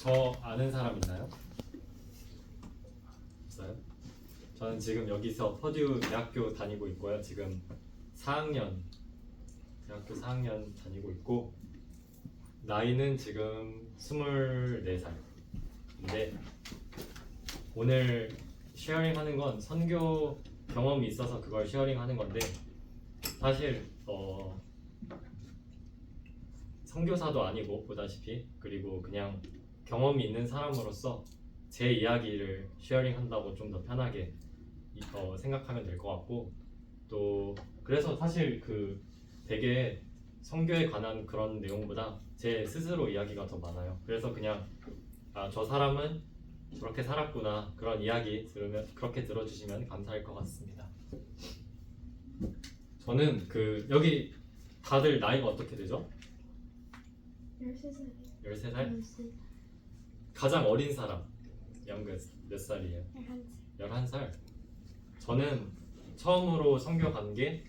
저 아는 사람 있나요? 없어요? 저는 지금 여기서 퍼듀 대학교 다니고 있고요. 지금 4학년 대학교 4학년 다니고 있고 나이는 지금 24살인데 오늘 쉐어링하는 건 선교 경험이 있어서 그걸 쉐어링하는 건데 사실 선교사도 아니고 보다시피 그리고 그냥 경험이 있는 사람으로서 제 이야기를 쉐어링한다고 좀 더 편하게 생각하면 될 것 같고 또 그래서 사실 그 되게 선교에 관한 그런 내용보다 제 스스로 이야기가 더 많아요. 그래서 그냥 저 사람은 저렇게 살았구나 그런 이야기 들으면 그렇게 들어주시면 감사할 것 같습니다. 저는 그 여기 다들 나이가 어떻게 되죠? 13살이요. 13살? 가장 어린 사람 몇 살이에요? 11살. 11살? 저는 처음으로 선교 간 게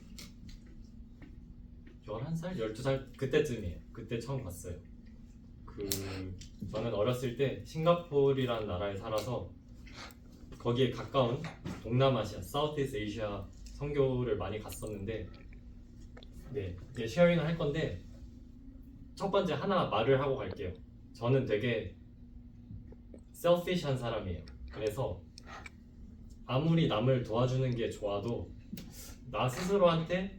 11살? 12살? 그때쯤이에요. 그때 처음 갔어요. 저는 어렸을 때 싱가포르라는 나라에 살아서 거기에 가까운 동남아시아, 사우스이스트 에이시아 선교를 많이 갔었는데 네, 이제 쉐어링을 할 건데 첫 번째 하나 말을 하고 갈게요. 저는 되게 셀피시한 사람이에요. 그래서 아무리 남을 도와주는 게 좋아도 나 스스로한테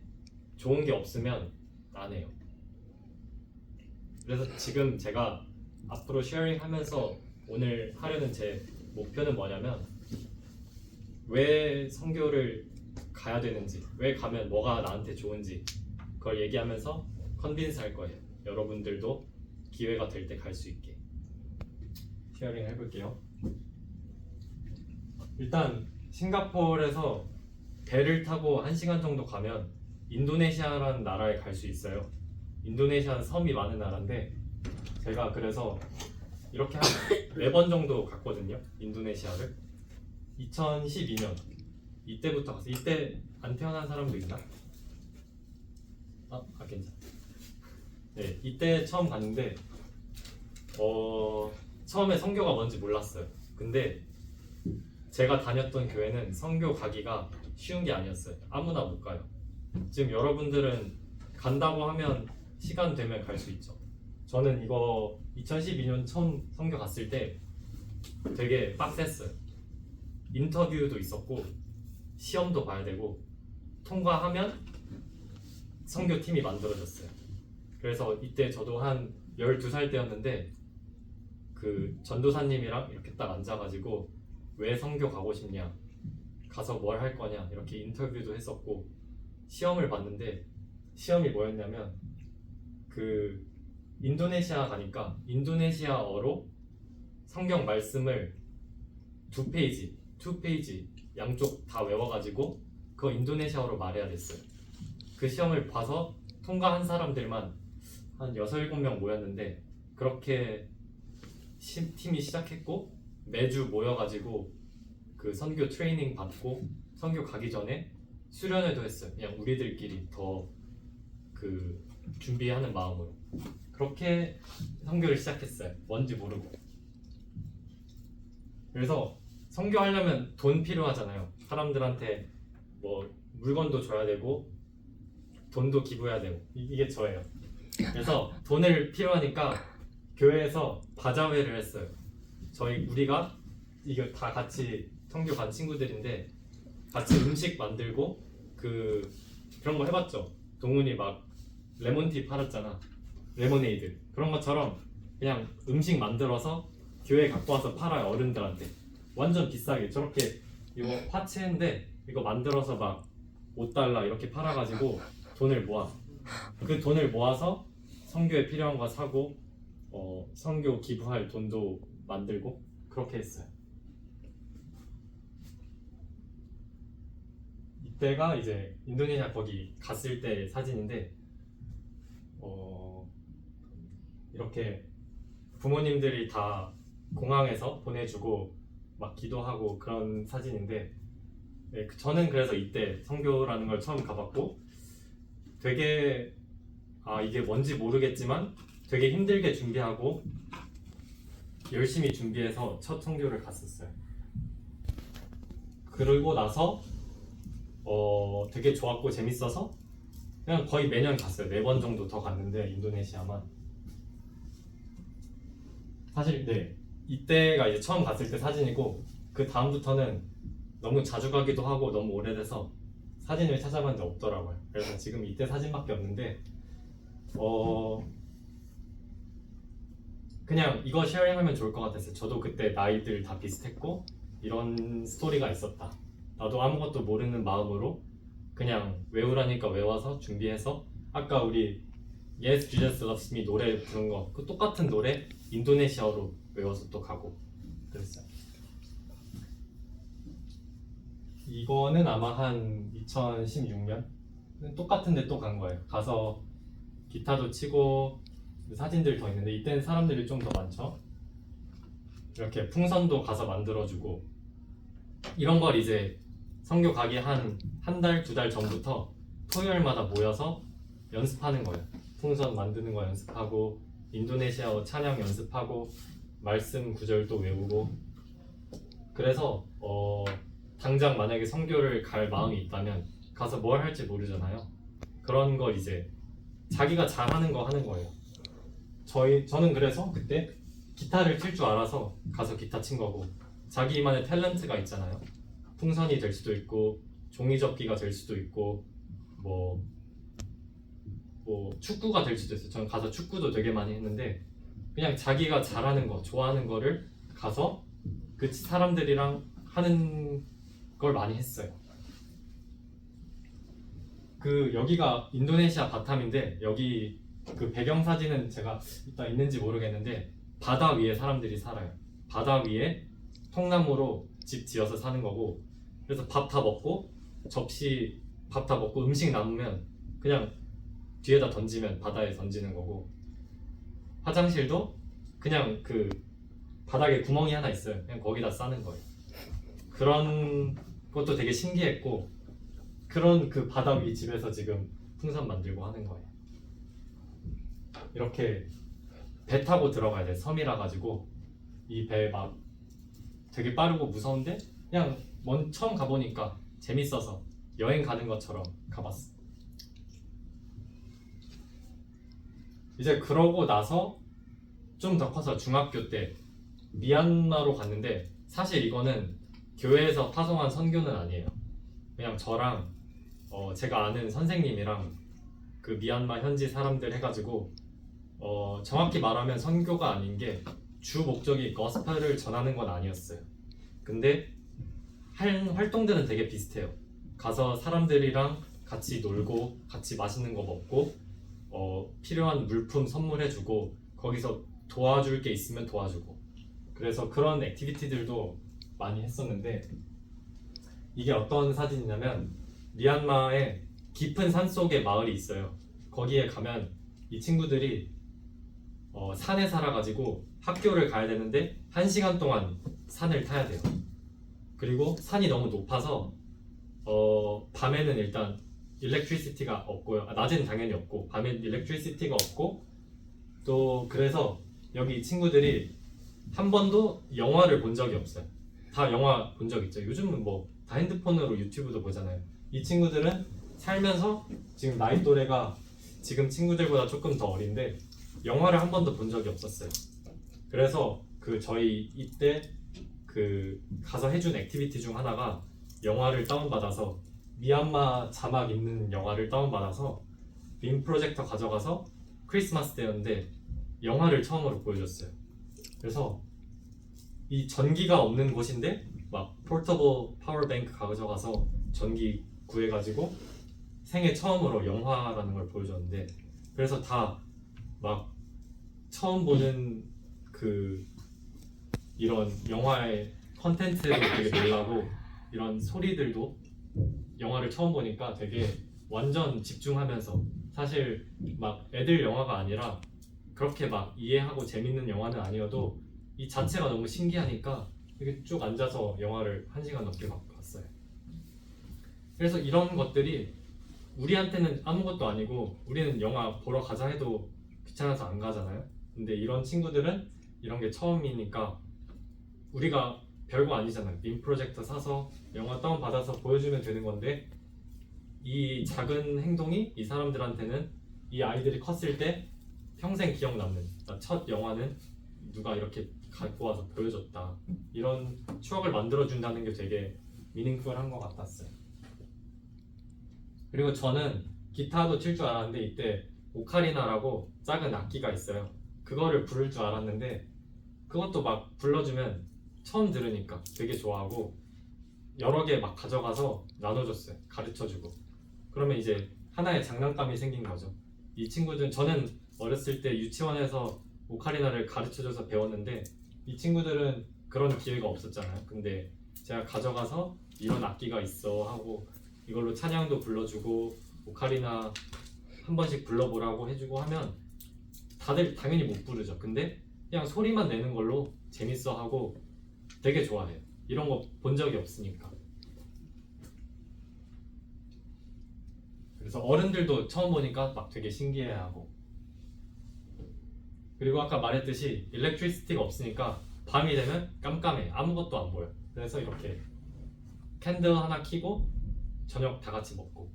좋은 게 없으면 안 해요. 그래서 지금 제가 앞으로 쉐어링 하면서 오늘 하려는 제 목표는 뭐냐면 왜 선교를 가야 되는지, 왜 가면 뭐가 나한테 좋은지 그걸 얘기하면서 컨빈스 할 거예요. 여러분들도 기회가 될 때 갈 수 있게 쉐어링 해볼게요. 일단 싱가포르에서 배를 타고 1시간 정도 가면 인도네시아라는 나라에 갈 수 있어요. 인도네시아는 섬이 많은 나라인데 제가 그래서 이렇게 한 4번 정도 갔거든요. 인도네시아를 2012년 이때부터 갔어요. 이때 안 태어난 사람도 있나? 괜찮아. 네, 이때 처음 갔는데 처음에 선교가 뭔지 몰랐어요. 근데 제가 다녔던 교회는 선교 가기가 쉬운 게 아니었어요. 아무나 못 가요. 지금 여러분들은 간다고 하면 시간 되면 갈 수 있죠. 저는 이거 2012년 처음 선교 갔을 때 되게 빡셌어요. 인터뷰도 있었고 시험도 봐야 되고 통과하면 선교팀이 만들어졌어요. 그래서 이때 저도 한 12살 때였는데 그 전도사님이랑 이렇게 딱 앉아가지고 왜 선교 가고 싶냐, 가서 뭘 할 거냐 이렇게 인터뷰도 했었고 시험을 봤는데 시험이 뭐였냐면 그 인도네시아 가니까 인도네시아어로 성경 말씀을 2페이지 양쪽 다 외워가지고 그거 인도네시아어로 말해야 됐어요. 그 시험을 봐서 통과한 사람들만 한 6, 7명 모였는데 그렇게 팀이 시작했고 매주 모여가지고 그 선교 트레이닝 받고 선교 가기 전에 수련회도 했어요. 그냥 우리들끼리 더 그 준비하는 마음으로 그렇게 선교를 시작했어요. 뭔지 모르고. 그래서 선교하려면 돈 필요하잖아요. 사람들한테 뭐 물건도 줘야 되고 돈도 기부해야 되고 이게 저예요. 그래서 돈을 필요하니까 교회에서 바자회를 했어요. 우리가 이거 다 같이 선교 간 친구들인데 같이 음식 만들고 그런 거 해봤죠. 동훈이 막 레몬티 팔았잖아. 레모네이드 그런 것처럼 그냥 음식 만들어서 교회에 갖고 와서 팔아요. 어른들한테 완전 비싸게. 저렇게 이거 화채인데 이거 만들어서 막 $5 이렇게 팔아가지고 돈을 모아. 그 돈을 모아서 선교에 필요한 거 사고 선교 기부할 돈도 만들고 그렇게 했어요. 이때가 이제 인도네시아 거기 갔을 때 사진인데 이렇게 부모님들이 다 공항에서 보내주고 막 기도하고 그런 사진인데 네, 저는 그래서 이때 선교라는 걸 처음 가봤고 되게 이게 뭔지 모르겠지만 되게 힘들게 준비하고 열심히 준비해서 첫 선교를 갔었어요. 그러고 나서 되게 좋았고 재밌어서 그냥 거의 매년 갔어요. 4번 정도 더 갔는데 인도네시아만. 사실 네, 이때가 이제 처음 갔을 때 사진이고 그 다음부터는 너무 자주 가기도 하고 너무 오래돼서 사진을 찾아봤는데 없더라고요. 그래서 지금 이때 사진밖에 없는데 그냥 이거 쉐어링하면 좋을 것 같았어요. 저도 그때 나이들 다 비슷했고 이런 스토리가 있었다. 나도 아무것도 모르는 마음으로 그냥 외우라니까 외워서 준비해서 아까 우리 Yes, Jesus Loves Me 노래 부른 거 그 똑같은 노래 인도네시아어로 외워서 또 가고 그랬어요. 이거는 아마 한 2016년 똑같은데 또 간 거예요. 가서 기타도 치고 사진들 더 있는데 이때는 사람들이 좀 더 많죠. 이렇게 풍선도 가서 만들어주고 이런 걸 이제 선교 가기 한 달, 2달 전부터 토요일마다 모여서 연습하는 거예요. 풍선 만드는 거 연습하고 인도네시아어 찬양 연습하고 말씀 구절도 외우고 그래서 당장 만약에 선교를 갈 마음이 있다면 가서 뭘 할지 모르잖아요. 그런 걸 이제 자기가 잘하는 거 하는 거예요. 저는 그래서 그때 기타를 칠 줄 알아서 가서 기타 친 거고 자기만의 탤런트가 있잖아요. 풍선이 될 수도 있고 종이접기가 될 수도 있고 뭐 축구가 될 수도 있어요. 저는 가서 축구도 되게 많이 했는데 그냥 자기가 잘하는 거, 좋아하는 거를 가서 그 사람들이랑 하는 걸 많이 했어요. 여기가 인도네시아 바탐인데 여기 그 배경 사진은 제가 이따 있는지 모르겠는데 바다 위에 사람들이 살아요. 바다 위에 통나무로 집 지어서 사는 거고 그래서 밥 다 먹고 접시 밥 다 먹고 음식 남으면 그냥 뒤에다 던지면 바다에 던지는 거고 화장실도 그냥 그 바닥에 구멍이 하나 있어요. 그냥 거기다 싸는 거예요. 그런 것도 되게 신기했고 그런 그 바다 위 집에서 지금 풍선 만들고 하는 거예요. 이렇게 배 타고 들어가야 돼. 섬이라 가지고 이 배 막 되게 빠르고 무서운데 그냥 처음 가보니까 재밌어서 여행 가는 것처럼 가봤어. 이제 그러고 나서 좀 더 커서 중학교 때 미얀마로 갔는데 사실 이거는 교회에서 파송한 선교는 아니에요. 그냥 저랑 제가 아는 선생님이랑 그 미얀마 현지 사람들 해가지고 정확히 말하면 선교가 아닌 게 주 목적이 거스펠을 전하는 건 아니었어요. 근데 할 활동들은 되게 비슷해요. 가서 사람들이랑 같이 놀고 같이 맛있는 거 먹고 필요한 물품 선물해주고 거기서 도와줄 게 있으면 도와주고 그래서 그런 액티비티들도 많이 했었는데 이게 어떤 사진이냐면 미얀마의 깊은 산속에 마을이 있어요. 거기에 가면 이 친구들이 산에 살아가지고 학교를 가야 되는데 1시간 동안 산을 타야 돼요. 그리고 산이 너무 높아서 밤에는 일단 일렉트리시티가 없고요. 낮에는 당연히 없고 밤엔 일렉트리시티가 없고 또 그래서 여기 친구들이 한 번도 영화를 본 적이 없어요. 다 영화 본 적 있죠. 요즘은 뭐 다 핸드폰으로 유튜브도 보잖아요. 이 친구들은 살면서 지금 나이 또래가 지금 친구들보다 조금 더 어린데 영화를 한 번도 본 적이 없었어요. 그래서 저희 이때 가서 해준 액티비티 중 하나가 영화를 다운받아서 미얀마 자막 있는 영화를 다운받아서 빔 프로젝터 가져가서 크리스마스 때였는데 영화를 처음으로 보여줬어요. 그래서 이 전기가 없는 곳인데 막 포터블 파워뱅크 가져가서 전기 구해가지고 생애 처음으로 영화라는 걸 보여줬는데 그래서 다 막 처음 보는 이런 영화의 컨텐츠로 되게 놀라고 이런 소리들도 영화를 처음 보니까 되게 완전 집중하면서 사실 막 애들 영화가 아니라 그렇게 막 이해하고 재밌는 영화는 아니어도 이 자체가 너무 신기하니까 이렇게 쭉 앉아서 영화를 1시간 넘게 봤어요. 그래서 이런 것들이 우리한테는 아무것도 아니고 우리는 영화 보러 가자 해도 귀찮아서 안 가잖아요. 근데 이런 친구들은 이런 게 처음이니까 우리가 별거 아니잖아요. 민 프로젝터 사서 영화 다운 받아서 보여주면 되는 건데 이 작은 행동이 이 사람들한테는 이 아이들이 컸을 때 평생 기억 남는 첫 영화는 누가 이렇게 갖고 와서 보여줬다 이런 추억을 만들어준다는 게 되게 미닝풀한 것 같았어요. 그리고 저는 기타도 칠 줄 알았는데 이때 오카리나라고 작은 악기가 있어요. 그거를 부를 줄 알았는데 그것도 막 불러주면 처음 들으니까 되게 좋아하고 여러 개 막 가져가서 나눠줬어요. 가르쳐주고 그러면 이제 하나의 장난감이 생긴 거죠. 이 친구들은 저는 어렸을 때 유치원에서 오카리나를 가르쳐줘서 배웠는데 이 친구들은 그런 기회가 없었잖아요. 근데 제가 가져가서 이런 악기가 있어 하고 이걸로 찬양도 불러주고 오카리나 한 번씩 불러보라고 해주고 하면 다들 당연히 못 부르죠. 근데 그냥 소리만 내는 걸로 재밌어 하고 되게 좋아해요. 이런 거 본 적이 없으니까. 그래서 어른들도 처음 보니까 막 되게 신기해하고 그리고 아까 말했듯이 일렉트리시티가 없으니까 밤이 되면 깜깜해. 아무것도 안 보여. 그래서 이렇게 캔들 하나 켜고 저녁 다 같이 먹고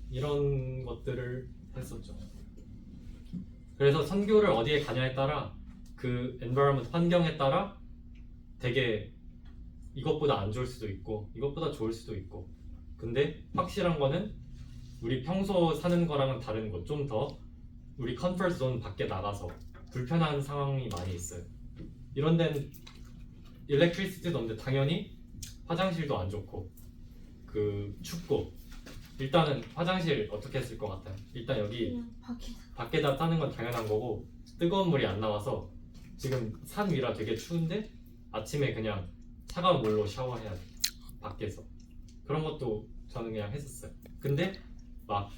이런 것들을 했었죠. 그래서 선교를 어디에 가냐에 따라 그 environment 환경에 따라 되게 이것보다 안 좋을 수도 있고 이것보다 좋을 수도 있고 근데 확실한 거는 우리 평소 사는 거랑은 다른 거 좀 더 우리 컴포트 존 밖에 나가서 불편한 상황이 많이 있어요. 이런 데는 일렉트리시티도 없는데 당연히 화장실도 안 좋고 그 춥고 일단은 화장실 어떻게 했을 것 같아요? 일단 여기 그냥 밖에다 따는 건 당연한 거고 뜨거운 물이 안 나와서 지금 산 위라 되게 추운데 아침에 그냥 차가운 물로 샤워해야 돼 밖에서 그런 것도 저는 그냥 했었어요. 근데 막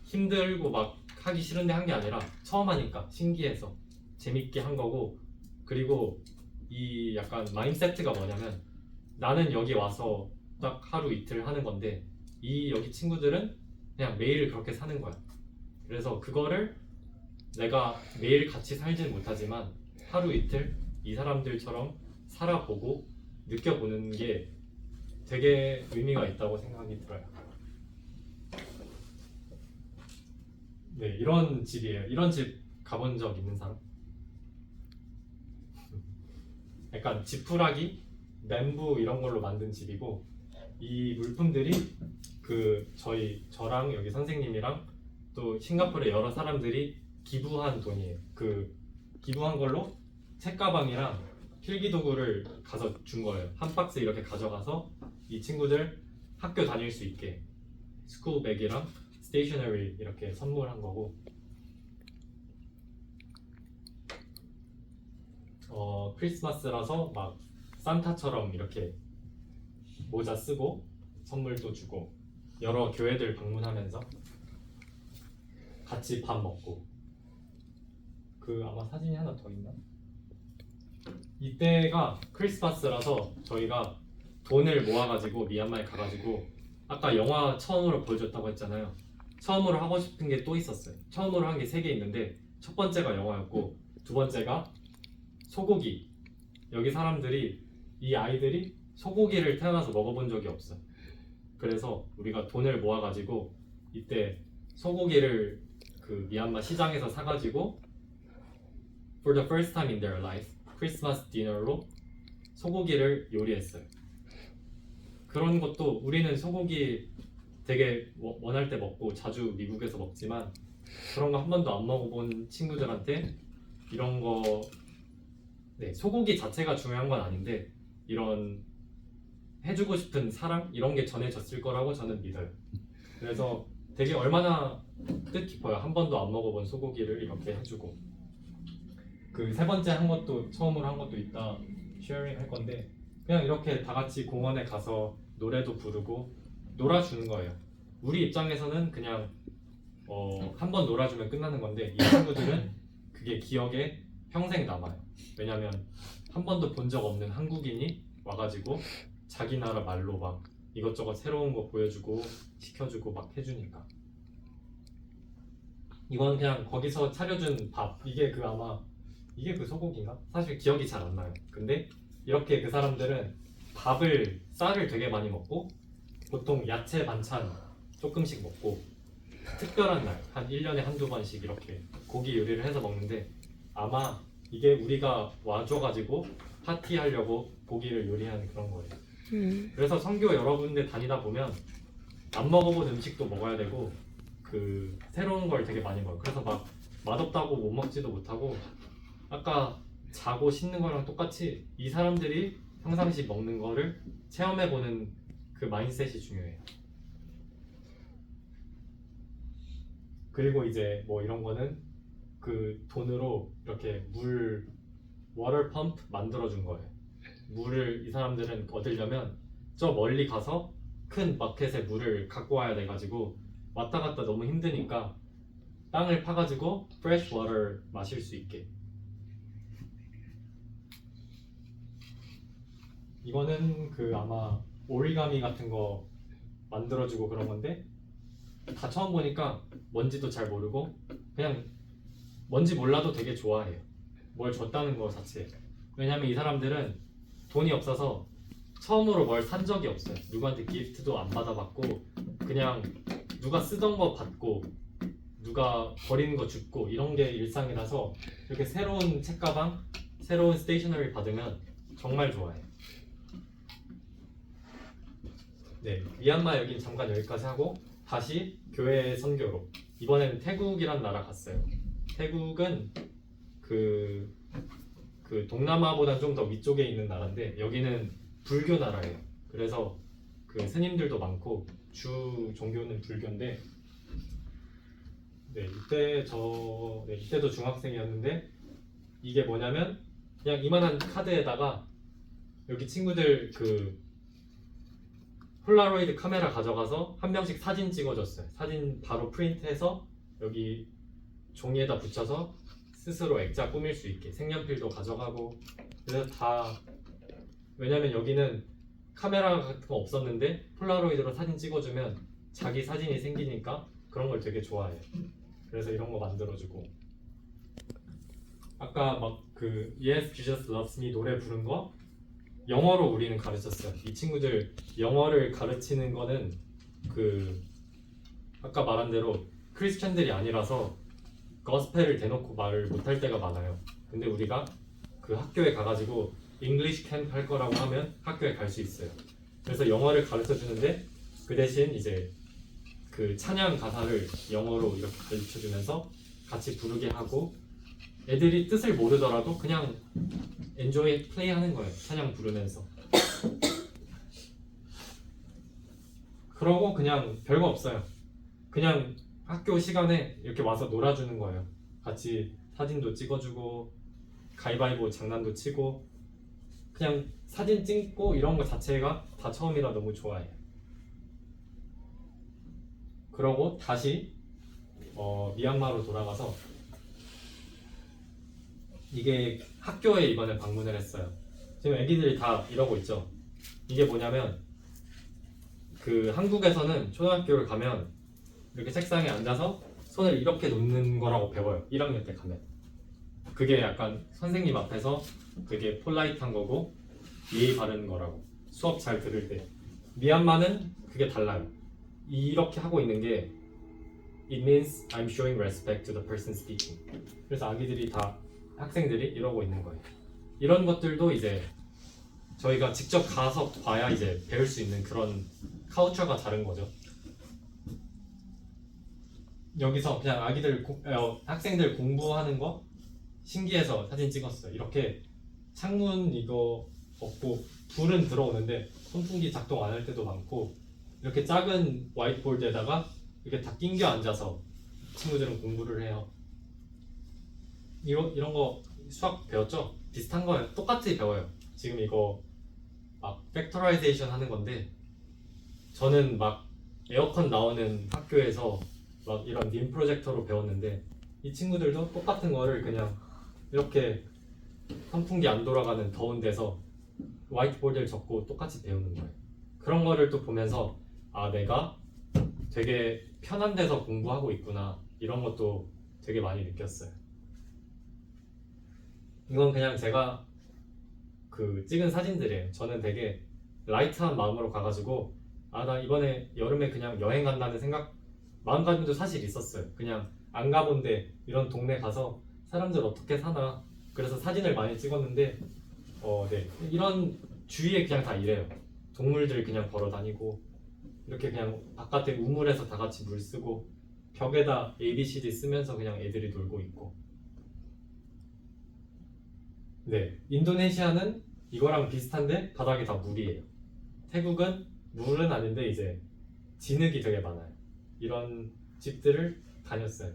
힘들고 막 하기 싫은데 한 게 아니라 처음 하니까 신기해서 재밌게 한 거고 그리고 이 약간 마인드세트가 뭐냐면 나는 여기 와서 딱 하루 이틀 하는 건데 이 여기 친구들은 그냥 매일 그렇게 사는 거야. 그래서 그거를 내가 매일 같이 살지는 못하지만 하루 이틀 이 사람들처럼 살아보고 느껴보는 게 되게 의미가 있다고 생각이 들어요. 네, 이런 집이에요. 이런 집 가본 적 있는 사람? 약간 지푸라기, 멘부 이런 걸로 만든 집이고 이 물품들이 그 저랑 여기 선생님이랑 또 싱가포르의 여러 사람들이 기부한 돈이에요. 그 기부한 걸로 책가방이랑 필기도구를 가서 준 거예요. 한 박스 이렇게 가져가서 이 친구들 학교 다닐 수 있게 스쿨백이랑 스테이셔너리 이렇게 선물한 거고 크리스마스라서 막 산타처럼 이렇게 모자 쓰고 선물도 주고 여러 교회들 방문하면서 같이 밥 먹고 그 아마 사진이 하나 더 있나? 이때가 크리스마스라서 저희가 돈을 모아가지고 미얀마에 가가지고 아까 영화 처음으로 보여줬다고 했잖아요. 처음으로 하고 싶은 게 또 있었어요. 처음으로 한 게 3개 있는데 첫 번째가 영화였고 두 번째가 소고기. 여기 사람들이 이 아이들이 소고기를 태어나서 먹어본 적이 없어요. 그래서 우리가 돈을 모아가지고 이때 소고기를 그 미얀마 시장에서 사가지고 for the first time in their life 크리스마스 디너로 소고기를 요리했어요. 그런 것도 우리는 소고기 되게 원할 때 먹고 자주 미국에서 먹지만 그런 거 한 번도 안 먹어본 친구들한테 이런 거 네, 소고기 자체가 중요한 건 아닌데 이런 해주고 싶은 사랑 이런 게 전해졌을 거라고 저는 믿어요. 그래서 되게 얼마나 뜻깊어요. 한 번도 안 먹어본 소고기를 이렇게 해주고 그 세 번째 한 것도 처음으로 한 것도 이따 쉐어링 할 건데 그냥 이렇게 다 같이 공원에 가서 노래도 부르고 놀아주는 거예요. 우리 입장에서는 그냥 한 번 놀아주면 끝나는 건데 이 친구들은 그게 기억에 평생 남아요. 왜냐면 한 번도 본 적 없는 한국인이 와가지고 자기 나라 말로 막 이것저것 새로운 거 보여주고 시켜주고 막 해주니까 이건 그냥 거기서 차려준 밥 이게 그 아마 이게 그 소고기인가? 사실 기억이 잘 안 나요. 근데 이렇게 그 사람들은 쌀을 되게 많이 먹고 보통 야채 반찬 조금씩 먹고 특별한 날, 한 1년에 한두 번씩 이렇게 고기 요리를 해서 먹는데 아마 이게 우리가 와줘가지고 파티하려고 고기를 요리하는 그런 거예요. 그래서 선교 여러 군데 다니다 보면 안 먹어본 음식도 먹어야 되고 그 새로운 걸 되게 많이 먹어요. 그래서 막 맛없다고 못 먹지도 못하고 아까 자고 씻는 거랑 똑같이 이 사람들이 평상시 먹는 거를 체험해보는 그 마인셋이 중요해요. 그리고 이제 뭐 이런 거는 그 돈으로 이렇게 워터 펌프 만들어준 거예요. 물을 이 사람들은 얻으려면 저 멀리 가서 큰 버켓에 물을 갖고 와야 돼가지고 왔다 갔다 너무 힘드니까 땅을 파가지고 fresh water 마실 수 있게. 이거는 그 아마 오리가미 같은 거 만들어주고 그런 건데 다 처음 보니까 뭔지도 잘 모르고 그냥 뭔지 몰라도 되게 좋아해요. 뭘 줬다는 거 자체. 왜냐면 이 사람들은 돈이 없어서 처음으로 뭘 산 적이 없어요. 누구한테 기프트도 안 받아봤고 그냥 누가 쓰던 거 받고 누가 버리는 거 줍고 이런 게 일상이라서 이렇게 새로운 책가방, 새로운 스테이셔너리 받으면 정말 좋아해요. 네, 미얀마 여긴 잠깐 여기까지 하고 다시 교회 선교로 이번에는 태국이란 나라 갔어요. 태국은 그 동남아보다 좀 더 위쪽에 있는 나라인데 여기는 불교 나라예요. 그래서 그 스님들도 많고 주 종교는 불교인데 이때도 중학생이었는데 이게 뭐냐면 그냥 이만한 카드에다가 여기 친구들 그 폴라로이드 카메라 가져가서 한 명씩 사진 찍어줬어요. 사진 바로 프린트해서 여기 종이에다 붙여서 스스로 액자 꾸밀 수 있게 색연필도 가져가고 그래서 다 왜냐면 여기는 카메라 같은 거 없었는데 폴라로이드로 사진 찍어주면 자기 사진이 생기니까 그런 걸 되게 좋아해요. 그래서 이런 거 만들어주고 아까 막 그 Yes, Jesus Loves Me 노래 부른 거 영어로 우리는 가르쳤어요. 이 친구들 영어를 가르치는 거는 그 아까 말한 대로 크리스천들이 아니라서 거스펠을 대놓고 말을 못할 때가 많아요. 근데 우리가 그 학교에 가가지고 잉글리시 캠프 할 거라고 하면 학교에 갈 수 있어요. 그래서 영어를 가르쳐 주는데 그 대신 이제 그 찬양 가사를 영어로 이렇게 가르쳐 주면서 같이 부르게 하고 애들이 뜻을 모르더라도 그냥 엔조이 플레이 하는 거예요. 찬양 부르면서. 그러고 그냥 별거 없어요. 그냥 학교 시간에 이렇게 와서 놀아주는 거예요. 같이 사진도 찍어주고 가위바위보 장난도 치고 그냥 사진 찍고 이런 거 자체가 다 처음이라 너무 좋아해요. 그러고 다시 미얀마로 돌아가서 이게 학교에 이번에 방문을 했어요. 지금 애기들이 다 이러고 있죠. 이게 뭐냐면 그 한국에서는 초등학교를 가면 이렇게 책상에 앉아서 손을 이렇게 놓는 거라고 배워요. 1학년 때 가면. 그게 약간 선생님 앞에서 되게 폴라이트한 거고 예의 바른 거라고. 수업 잘 들을 때. 미얀마는 그게 달라요. 이렇게 하고 있는 게 It means I'm showing respect to the person speaking. 그래서 학생들이 이러고 있는 거예요. 이런 것들도 이제 저희가 직접 가서 봐야 이제 배울 수 있는 그런 카우처가 다른 거죠. 여기서 그냥 학생들 공부하는 거 신기해서 사진 찍었어요. 이렇게 창문 이거 없고 불은 들어오는데 선풍기 작동 안 할 때도 많고 이렇게 작은 화이트보드에다가 이렇게 다 낑겨 앉아서 친구들은 공부를 해요. 이런 거 수학 배웠죠? 비슷한 거예요. 똑같이 배워요. 지금 이거 막 팩토라이제이션 하는 건데 저는 막 에어컨 나오는 학교에서 막 이런 님 프로젝터로 배웠는데 이 친구들도 똑같은 거를 그냥 이렇게 선풍기 안 돌아가는 더운 데서 화이트보드를 적고 똑같이 배우는 거예요. 그런 거를 또 보면서 아 내가 되게 편한 데서 공부하고 있구나 이런 것도 되게 많이 느꼈어요. 이건 그냥 제가 그 찍은 사진들이에요. 저는 되게 라이트한 마음으로 가가지고 나 이번에 여름에 그냥 여행 간다는 생각 마음가짐도 사실 있었어요. 그냥 안 가본데 이런 동네 가서 사람들 어떻게 사나 그래서 사진을 많이 찍었는데 네 이런 주위에 그냥 다 이래요. 동물들 그냥 걸어 다니고 이렇게 그냥 바깥에 우물에서 다 같이 물 쓰고 벽에다 ABCD 쓰면서 그냥 애들이 놀고 있고. 네, 인도네시아는 이거랑 비슷한데 바닥이 다 물이에요. 태국은 물은 아닌데 이제 진흙이 되게 많아요. 이런 집들을 다녔어요.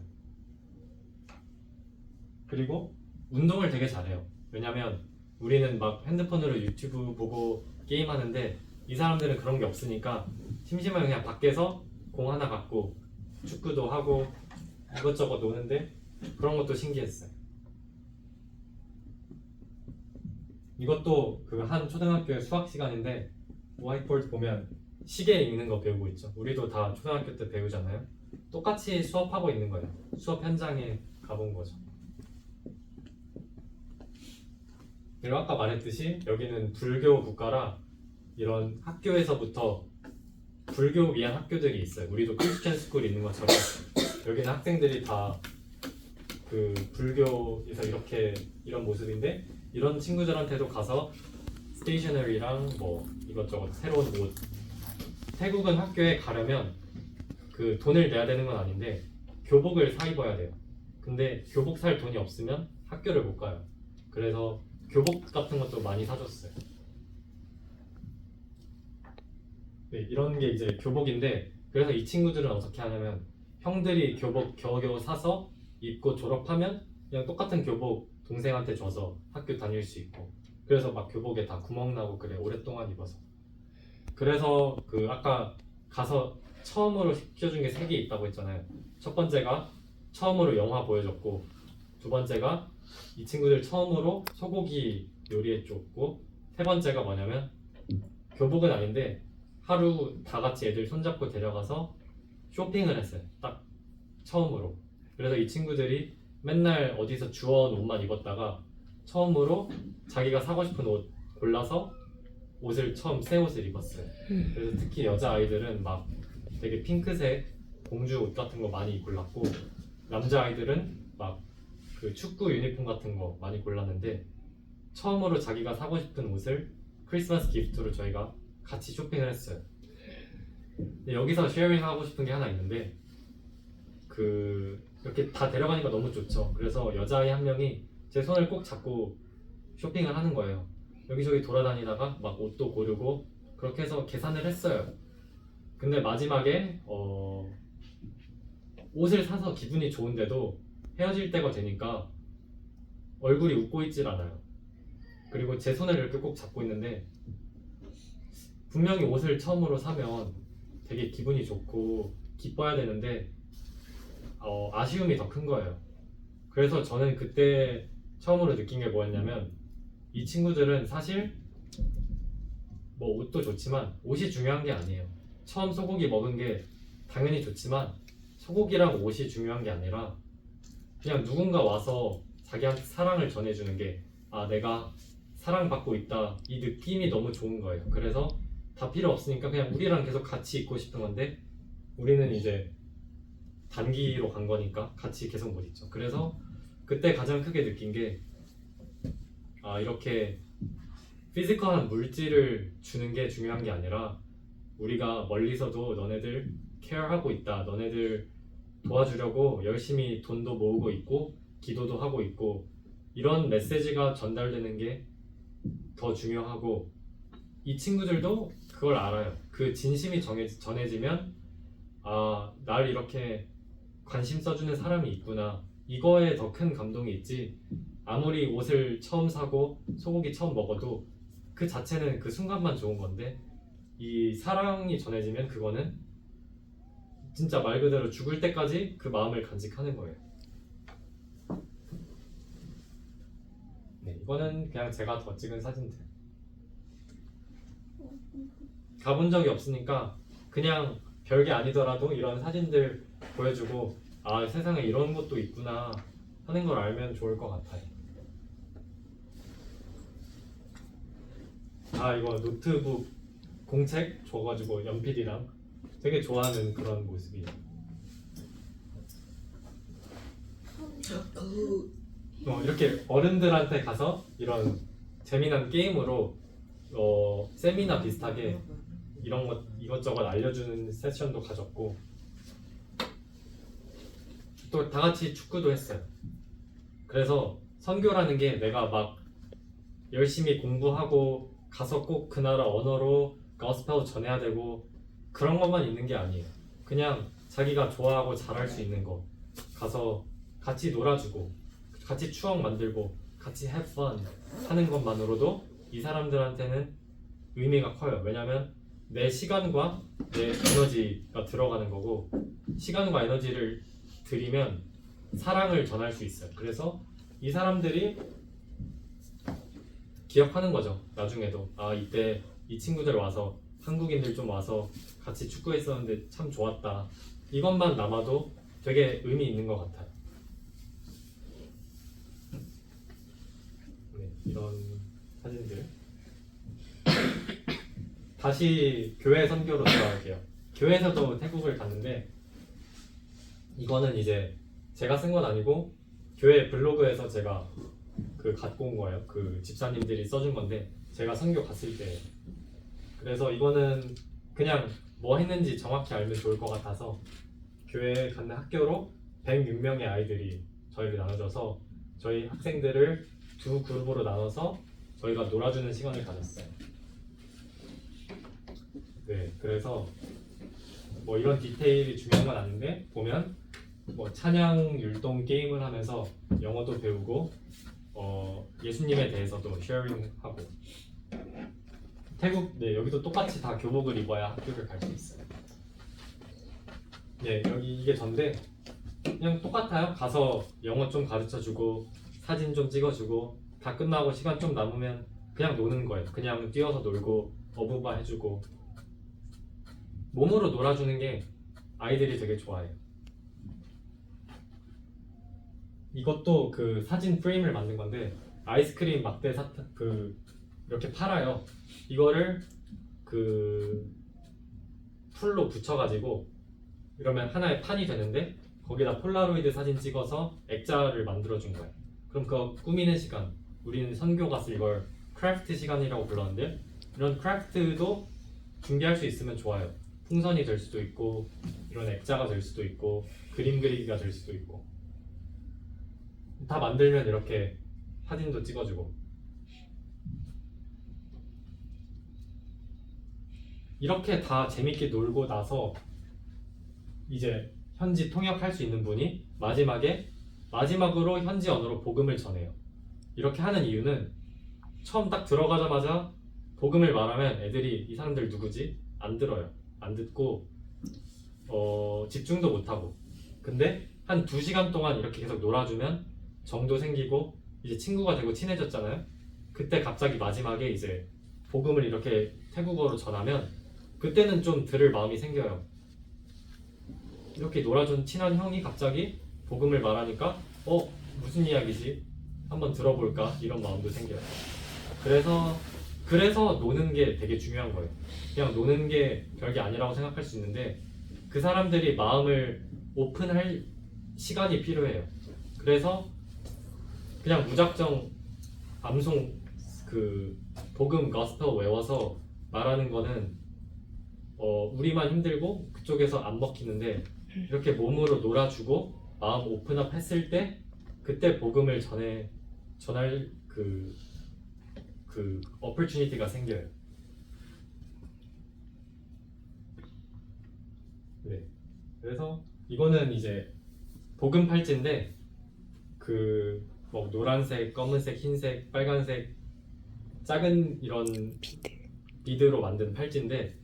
그리고 운동을 되게 잘해요. 왜냐면 우리는 막 핸드폰으로 유튜브 보고 게임하는데 이 사람들은 그런 게 없으니까 심심하면 그냥 밖에서 공 하나 갖고 축구도 하고 이것저것 노는데 그런 것도 신기했어요. 이것도 그 한 초등학교의 수학 시간인데 화이트보드 보면 시계 읽는 거 배우고 있죠. 우리도 다 초등학교 때 배우잖아요. 똑같이 수업하고 있는 거예요. 수업 현장에 가본 거죠. 그리고 아까 말했듯이 여기는 불교 국가라 이런 학교에서부터 불교 위한 학교들이 있어요. 우리도 크리스천 스쿨이 있는 것처럼 여기는 학생들이 다 그 불교에서 이런 모습인데 이런 친구들한테도 가서 스테이셔너리랑 뭐 이것저것 새로운 옷. 태국은 학교에 가려면 그 돈을 내야 되는 건 아닌데 교복을 사 입어야 돼요. 근데 교복 살 돈이 없으면 학교를 못 가요. 그래서 교복 같은 것도 많이 사줬어요. 네, 이런 게 이제 교복인데 그래서 이 친구들은 어떻게 하냐면 형들이 교복 겨우겨우 사서 입고 졸업하면 그냥 똑같은 교복 동생한테 줘서 학교 다닐 수 있고 그래서 막 교복에 다 구멍 나고 그래 오랫동안 입어서 그래서 그 아까 가서 처음으로 시켜준 게 3개 있다고 했잖아요. 첫 번째가 처음으로 영화 보여줬고 두 번째가 이 친구들 처음으로 소고기 요리해줬고 세 번째가 뭐냐면 교복은 아닌데 하루 다 같이 애들 손잡고 데려가서 쇼핑을 했어요. 딱 처음으로. 그래서 이 친구들이 맨날 어디서 주워온 옷만 입었다가 처음으로 자기가 사고 싶은 옷 골라서 옷을 처음 새 옷을 입었어요. 그래서 특히 여자아이들은 막 되게 핑크색 공주 옷 같은 거 많이 골랐고 남자아이들은 막 그 축구 유니폼 같은 거 많이 골랐는데 처음으로 자기가 사고 싶은 옷을 크리스마스 기프트로 저희가 같이 쇼핑을 했어요. 근데 여기서 쉐어링 하고 싶은 게 하나 있는데 이렇게 다 데려가니까 너무 좋죠. 그래서 여자아이 한 명이 제 손을 꼭 잡고 쇼핑을 하는 거예요. 여기저기 돌아다니다가 막 옷도 고르고 그렇게 해서 계산을 했어요. 근데 마지막에 옷을 사서 기분이 좋은데도 헤어질 때가 되니까 얼굴이 웃고 있질 않아요. 그리고 제 손을 이렇게 꼭 잡고 있는데 분명히 옷을 처음으로 사면 되게 기분이 좋고 기뻐야 되는데 아쉬움이 더 큰 거예요. 그래서 저는 그때 처음으로 느낀 게 뭐였냐면 이 친구들은 사실 뭐 옷도 좋지만 옷이 중요한 게 아니에요. 처음 소고기 먹은 게 당연히 좋지만 소고기랑 옷이 중요한 게 아니라 그냥 누군가 와서 자기한테 사랑을 전해주는 게 내가 사랑받고 있다 이 느낌이 너무 좋은 거예요. 그래서 다 필요 없으니까 그냥 우리랑 계속 같이 있고 싶은 건데 우리는 이제 단기로 간 거니까 같이 계속 못 있죠. 그래서 그때 가장 크게 느낀 게 이렇게 피지컬한 물질을 주는 게 중요한 게 아니라 우리가 멀리서도 너네들 케어하고 있다. 너네들 도와주려고 열심히 돈도 모으고 있고 기도도 하고 있고 이런 메시지가 전달되는 게 더 중요하고 이 친구들도 그걸 알아요. 그 진심이 전해지면 날 이렇게 관심 써주는 사람이 있구나. 이거에 더 큰 감동이 있지. 아무리 옷을 처음 사고 소고기 처음 먹어도 그 자체는 그 순간만 좋은 건데 이 사랑이 전해지면 그거는 진짜 말 그대로 죽을 때까지 그 마음을 간직하는 거예요. 네, 이거는 그냥 제가 더 찍은 사진들. 가본 적이 없으니까 그냥 별게 아니더라도 이런 사진들 보여주고 세상에 이런 것도 있구나 하는 걸 알면 좋을 것 같아요. 이거 노트북 공책 줘가지고 연필이랑 되게 좋아하는 그런 모습이에요. 이렇게 어른들한테 가서 이런 재미난 게임으로 세미나 비슷하게 이런 것 이것저것 알려주는 세션도 가졌고 또 다 같이 축구도 했어요. 그래서 선교라는 게 내가 막 열심히 공부하고 가서 꼭 그 나라 언어로 가스펠 전해야 되고 그런 것만 있는 게 아니에요. 그냥 자기가 좋아하고 잘할 수 있는 거 가서 같이 놀아주고 같이 추억 만들고 같이 have fun 하는 것만으로도 이 사람들한테는 의미가 커요. 왜냐면 내 시간과 내 에너지가 들어가는 거고 시간과 에너지를 들이면 사랑을 전할 수 있어요. 그래서 이 사람들이 기억하는 거죠. 나중에도 이때 이 친구들 와서 한국인들 좀 와서 같이 축구했었는데 참 좋았다. 이것만 남아도 되게 의미 있는 것 같아요. 네, 이런 사진들. 다시 교회 선교로 돌아갈게요. 교회에서도 태국을 갔는데 이거는 이제 제가 쓴 건 아니고 교회 블로그에서 제가 갖고 온 거예요. 그 집사님들이 써준 건데 제가 선교 갔을 때. 그래서 이거는 그냥 뭐 했는지 정확히 알면 좋을 것 같아서 교회에 갔는 학교로 106명의 아이들이 저희를 나눠줘서 저희 학생들을 두 그룹으로 나눠서 저희가 놀아주는 시간을 가졌어요. 네, 그래서 뭐 이런 디테일이 중요한 건 아닌데 보면 뭐 찬양 율동 게임을 하면서 영어도 배우고 예수님에 대해서도 쉐어링하고 태국 여기도 똑같이 다 교복을 입어야 학교를 갈 수 있어요. 네, 여기 이게 전데 그냥 똑같아요. 가서 영어 좀 가르쳐주고 사진 좀 찍어주고 다 끝나고 시간 좀 남으면 그냥 노는 거예요. 그냥 뛰어서 놀고 어부바 해주고 몸으로 놀아주는 게 아이들이 되게 좋아해요. 이것도 그 사진 프레임을 만든 건데 아이스크림 막대 사탕 이렇게 팔아요. 이거를 풀로 붙여가지고 이러면 하나의 판이 되는데 거기다 폴라로이드 사진 찍어서 액자를 만들어준 거예요. 그럼 그거 꾸미는 시간, 우리는 선교 갔을 이걸 크래프트 시간이라고 불렀는데 이런 크래프트도 준비할 수 있으면 좋아요. 풍선이 될 수도 있고 이런 액자가 될 수도 있고 그림 그리기가 될 수도 있고 다 만들면 이렇게 사진도 찍어주고 이렇게 다 재밌게 놀고 나서 이제 현지 통역할 수 있는 분이 마지막으로 현지 언어로 복음을 전해요. 이렇게 하는 이유는 처음 딱 들어가자마자 복음을 말하면 애들이 이 사람들 누구지? 안 들어요. 안 듣고 집중도 못하고 근데 한 2시간 동안 이렇게 계속 놀아주면 정도 생기고 이제 친구가 되고 친해졌잖아요. 그때 갑자기 마지막에 이제 복음을 이렇게 태국어로 전하면 그때는 좀 들을 마음이 생겨요. 이렇게 놀아준 친한 형이 갑자기 복음을 말하니까 무슨 이야기지? 한번 들어볼까? 이런 마음도 생겨요. 그래서 노는 게 되게 중요한 거예요. 그냥 노는 게 별게 아니라고 생각할 수 있는데 그 사람들이 마음을 오픈할 시간이 필요해요. 그래서 그냥 무작정 암송 복음 가스펠 외워서 말하는 거는 우리만 힘들고 그쪽에서 안 먹히는데 이렇게 몸으로 놀아주고 마음 오픈업 했을 때 그때 복음을 전할 그 opportunity가 생겨요. 네. 그래서 이거는 이제 복음 팔찌인데 뭐 노란색, 검은색, 흰색, 빨간색 작은 이런 비드로 만든 팔찌인데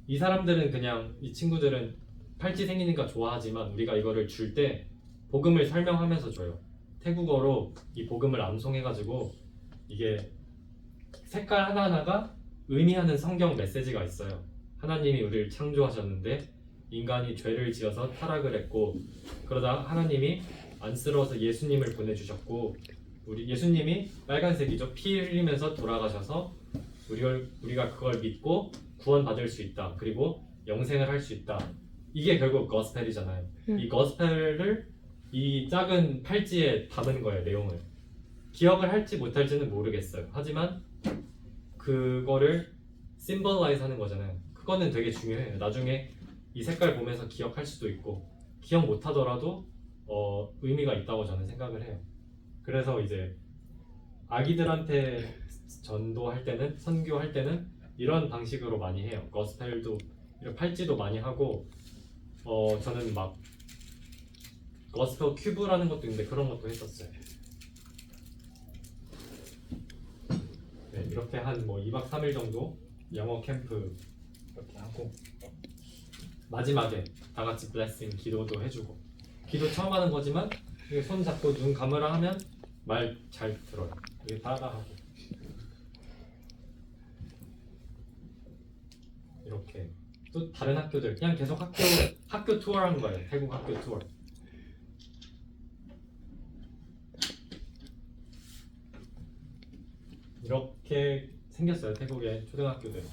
이 사람들은 그냥 이 친구들은 팔찌 생기니까 좋아하지만 우리가 이거를 줄 때 복음을 설명하면서 줘요. 태국어로 이 복음을 암송해가지고 이게 색깔 하나하나가 의미하는 성경 메시지가 있어요. 하나님이 우리를 창조하셨는데 인간이 죄를 지어서 타락을 했고 그러다 하나님이 안쓰러워서 예수님을 보내주셨고 우리 예수님이 빨간색이죠. 피 흘리면서 돌아가셔서 우리가 그걸 믿고 구원받을 수 있다. 그리고 영생을 할 수 있다. 이게 결국 거스펠이잖아요. 이 거스펠을 이 작은 팔찌에 담은 거예요, 내용을. 기억을 할지 못할지는 모르겠어요. 하지만 그거를 심벌라이즈 하는 거잖아요. 그거는 되게 중요해요. 나중에 이 색깔 보면서 기억할 수도 있고 기억 못하더라도 의미가 있다고 저는 생각을 해요. 그래서 이제 아기들한테 전도할 때는, 선교할 때는 이런 방식으로 많이 해요. 거스펠도 이런 팔찌도 많이 하고 저는 막 거스펠 큐브라는 것도 있는데 그런 것도 했었어요. 네, 이렇게 한 뭐 2박 3일 정도 영어 캠프 이렇게 하고 마지막에 다 같이 블레싱 기도도 해주고, 기도 처음 하는 거지만 이게 손 잡고 눈 감으라 하면 말 잘 들어요. 이게 따라하고 이렇게 또 다른 학교들 그냥 계속 학교 투어한 거예요. 태국 학교 투어. 이렇게 생겼어요. 태국의 초등학교들.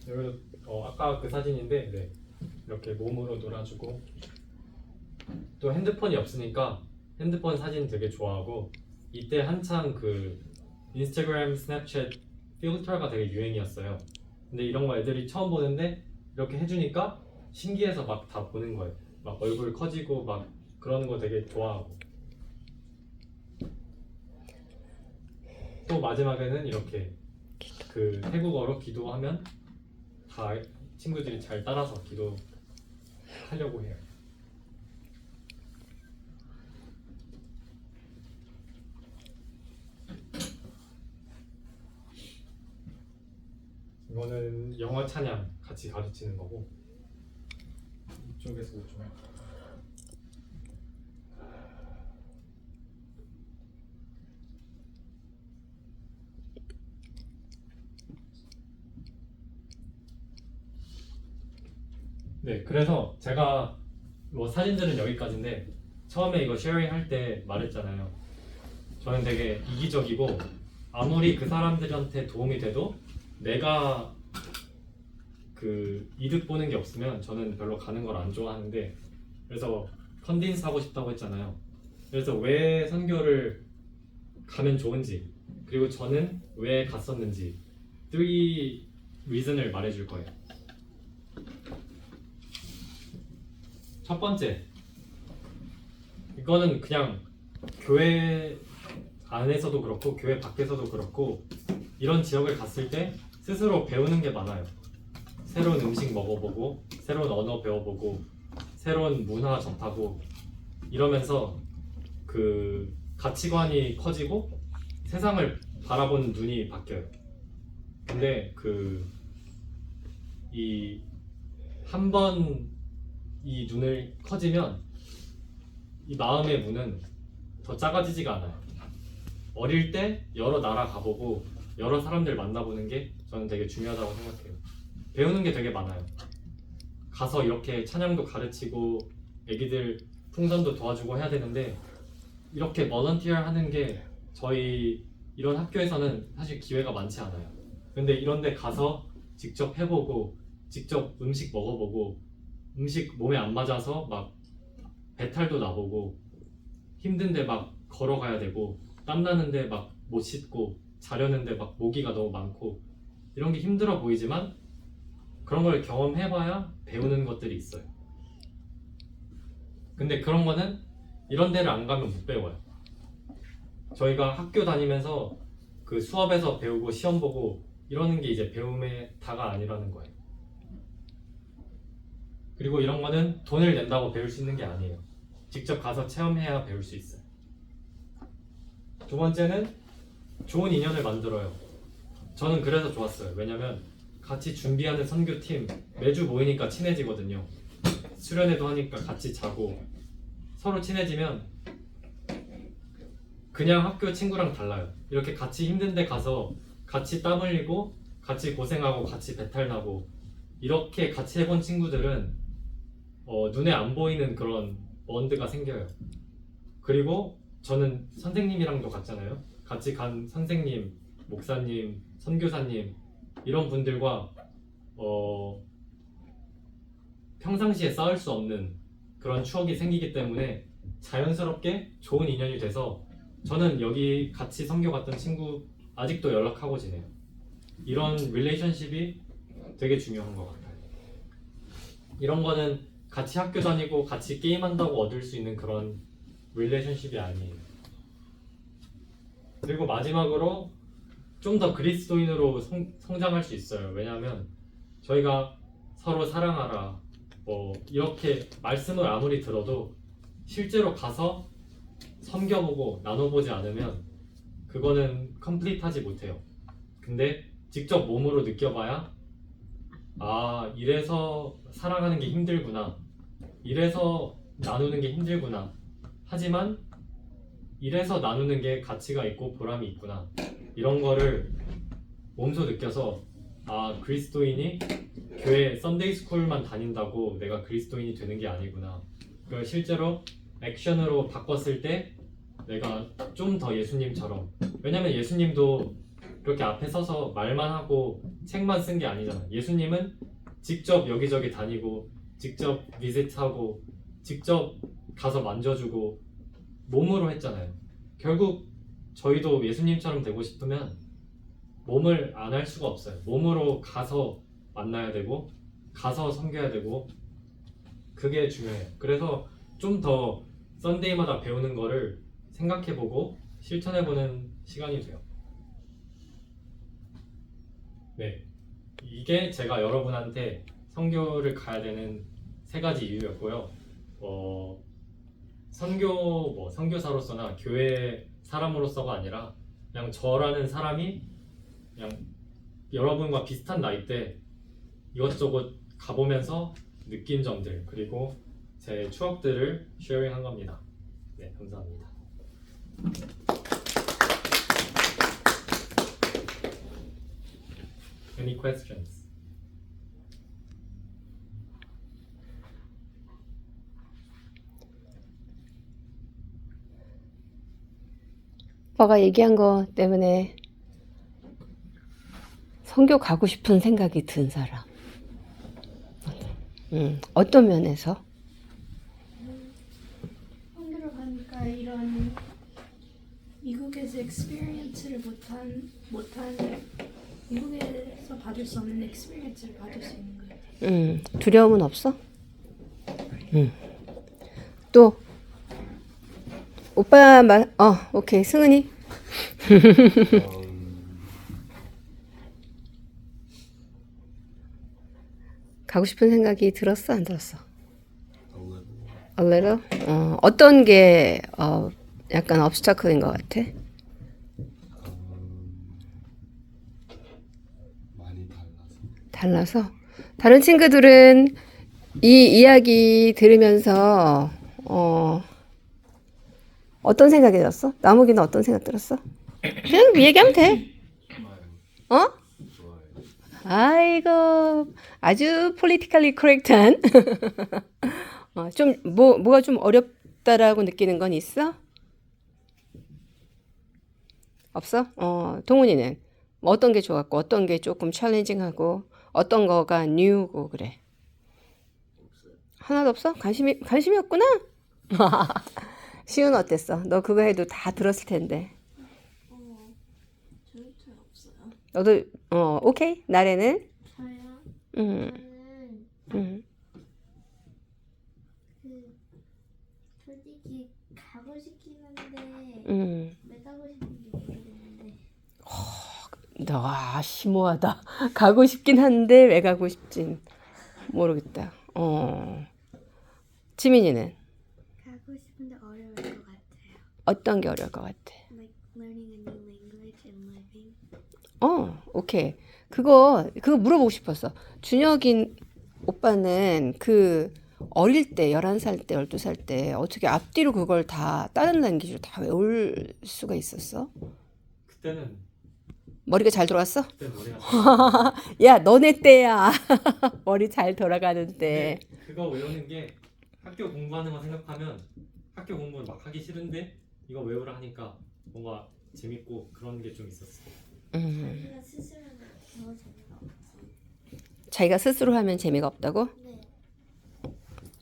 여기 아까 그 사진인데 네. 이렇게 몸으로 놀아주고, 또 핸드폰이 없으니까 핸드폰 사진 되게 좋아하고, 이때 한창 그 인스타그램, 스냅챗 필터가 되게 유행이었어요. 근데 이런 거 애들이 처음 보는데 이렇게 해주니까 신기해서 막 다 보는 거예요. 막 얼굴 커지고 막 그러는 거 되게 좋아하고. 또 마지막에는 이렇게 그 태국어로 기도하면 다 친구들이 잘 따라서 기도하려고 해요. 이거는 영어 찬양 같이 가르치는 거고, 이쪽에서 좀 네, 그래서 제가 뭐 사진들은 여기까지인데 처음에 이거 쉐어링 할 때 말했잖아요. 저는 되게 이기적이고 아무리 그 사람들한테 도움이 돼도 내가 그 이득 보는 게 없으면 저는 별로 가는 걸 안 좋아하는데, 그래서 컨딘스 하고 싶다고 했잖아요. 그래서 왜 선교를 가면 좋은지, 그리고 저는 왜 갔었는지 3 reason을 말해줄 거예요. 첫 번째, 이거는 그냥 교회 안에서도 그렇고 교회 밖에서도 그렇고 이런 지역을 갔을 때 스스로 배우는 게 많아요. 새로운 음식 먹어보고 새로운 언어 배워보고 새로운 문화 접하고 이러면서 그 가치관이 커지고 세상을 바라보는 눈이 바뀌어요. 근데 이 한 번 이 눈을 커지면 이 마음의 문은 더 작아지지가 않아요. 어릴 때 여러 나라 가보고 여러 사람들 만나보는 게 저는 되게 중요하다고 생각해요. 배우는 게 되게 많아요. 가서 이렇게 찬양도 가르치고 애기들 풍선도 도와주고 해야 되는데 이렇게 volunteer 하는 게 저희 이런 학교에서는 사실 기회가 많지 않아요. 근데 이런 데 가서 직접 해보고 직접 음식 먹어보고 음식 몸에 안 맞아서 막 배탈도 나보고 힘든데 막 걸어가야 되고 땀나는데 막 못 씻고 자려는데 막 모기가 너무 많고 이런 게 힘들어 보이지만 그런 걸 경험해봐야 배우는 것들이 있어요. 근데 그런 거는 이런 데를 안 가면 못 배워요. 저희가 학교 다니면서 그 수업에서 배우고 시험 보고 이러는 게 이제 배움의 다가 아니라는 거예요. 그리고 이런 거는 돈을 낸다고 배울 수 있는 게 아니에요. 직접 가서 체험해야 배울 수 있어요. 두 번째는 좋은 인연을 만들어요. 저는 그래서 좋았어요. 왜냐면 같이 준비하는 선교팀 매주 모이니까 친해지거든요. 수련회도 하니까 같이 자고 서로 친해지면 그냥 학교 친구랑 달라요. 이렇게 같이 힘든 데 가서 같이 땀 흘리고 같이 고생하고 같이 배탈 나고 이렇게 같이 해본 친구들은 눈에 안 보이는 그런 번드가 생겨요. 그리고 저는 선생님이랑도 갔잖아요. 같이 간 선생님, 목사님, 선교사님 이런 분들과 평상시에 쌓을 수 없는 그런 추억이 생기기 때문에 자연스럽게 좋은 인연이 돼서 저는 여기 같이 선교 갔던 친구 아직도 연락하고 지내요. 이런 릴레이션십이 되게 중요한 것 같아요. 이런 거는 같이 학교 다니고 같이 게임한다고 얻을 수 있는 그런 릴레이션십이 아니에요. 그리고 마지막으로 좀 더 그리스도인으로 성장할 수 있어요. 왜냐하면 저희가 서로 사랑하라 이렇게 말씀을 아무리 들어도 실제로 가서 섬겨보고 나눠보지 않으면 그거는 컴플리트하지 못해요. 근데 직접 몸으로 느껴봐야 아, 이래서 사랑하는 게 힘들구나, 이래서 나누는 게 힘들구나, 하지만 이래서 나누는 게 가치가 있고 보람이 있구나, 이런 거를 몸소 느껴서 아, 그리스도인이 교회 썬데이 스쿨만 다닌다고 내가 그리스도인이 되는 게 아니구나, 그걸 실제로 액션으로 바꿨을 때 내가 좀 더 예수님처럼, 왜냐면 예수님도 그렇게 앞에 서서 말만 하고 책만 쓴 게 아니잖아. 예수님은 직접 여기저기 다니고 직접 비짓하고 직접 가서 만져주고 몸으로 했잖아요. 결국 저희도 예수님처럼 되고 싶으면 몸을 안 할 수가 없어요. 몸으로 가서 만나야 되고 가서 섬겨야 되고 그게 중요해요. 그래서 좀 더 썬데이마다 배우는 거를 생각해보고 실천해보는 시간이 돼요. 네, 이게 제가 여러분한테 선교를 가야 되는 3가지 이유였고요. 선교사로서나 교회 사람으로서가 아니라 그냥 저라는 사람이 그냥 여러분과 비슷한 나이 때 이것저것 가보면서 느낀 점들 그리고 제 추억들을 쉐어링한 겁니다. 네, 감사합니다. Any questions? 오빠가 얘기한 거 때문에 선교 가고 싶은 생각이 든 사람. 어떤 면에서? 선교를 가니까 이런 미국에서 experience를 못한 미국에서 받을 수 없는 experience를 받을 수 있는 거예요. 두려움은 없어? 또 오빠 오케이. 승은이. 가고 싶은 생각이 들었어, 안 들었어? A little? 어떤 게 약간 obstacle인 것 같아? 많이 달라서? 다른 친구들은 이 이야기 들으면서 어떤 생각이 들었어? 나무기는 어떤 생각 들었어? 그냥 얘기하면 돼. 어? 좋아요. 아이고, 아주 politically correct한. 좀 뭐가 좀 어렵다라고 느끼는 건 있어? 없어? 동훈이는 뭐 어떤 게 좋았고 어떤 게 조금 챌린징하고 어떤 거가 뉴고 그래? 하나도 없어? 관심이 없구나? 시은 어땠어? 너 그거 해도 다 들었을 텐데. 저는 잘 없어요. 너도 오케이? 나래는? 저요? 음, 저는 솔직히 가고 싶긴 한데 왜 가고 싶은지 모르겠는데 너 심오하다. 가고 싶긴 한데 왜 가고 싶진 모르겠다. 지민이는 가고 싶은데 어려울 것 같아요. 어떤 게 어려울 것 같아? Like learning a new language and living. 오케이. 그거 물어보고 싶었어. 준혁인 오빠는 그 어릴 때 11살 때 12살 때 어떻게 앞뒤로 그걸 다 다른 랭귀지로 다 외울 수가 있었어? 그때는 머리가 잘 돌아갔어? 머리가 야, 너네 때야. 머리 잘 돌아가는데. 근데 그거 외우는 게 학교 공부하는 거 생각하면 학교 공부는 막 하기 싫은데 이거 외우라 하니까 뭔가 재밌고 그런 게 좀 있었어요. 자기가 스스로 더 재미가 없지. 자기가 스스로 하면 재미가 없다고? 네.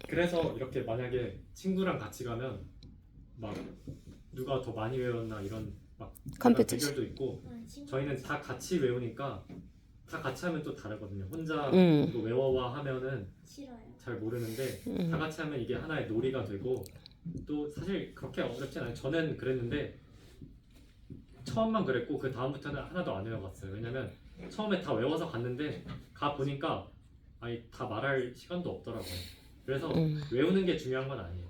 그래서 이렇게 만약에 친구랑 같이 가면 막 누가 더 많이 외웠나 이런 막 컴피티션. 대결도 있고 친구 저희는 다 같이 외우니까 다 같이 하면 또 다르거든요. 혼자 또 외워와 하면은 싫어요. 잘 모르는데 다 같이 하면 이게 하나의 놀이가 되고 또 사실 그렇게 어렵진 않아요. 저는 그랬는데 처음만 그랬고 그 다음부터는 하나도 안 외워갔어요. 왜냐면 처음에 다 외워서 갔는데 가 보니까 아니 다 말할 시간도 없더라고요. 그래서 외우는 게 중요한 건 아니에요.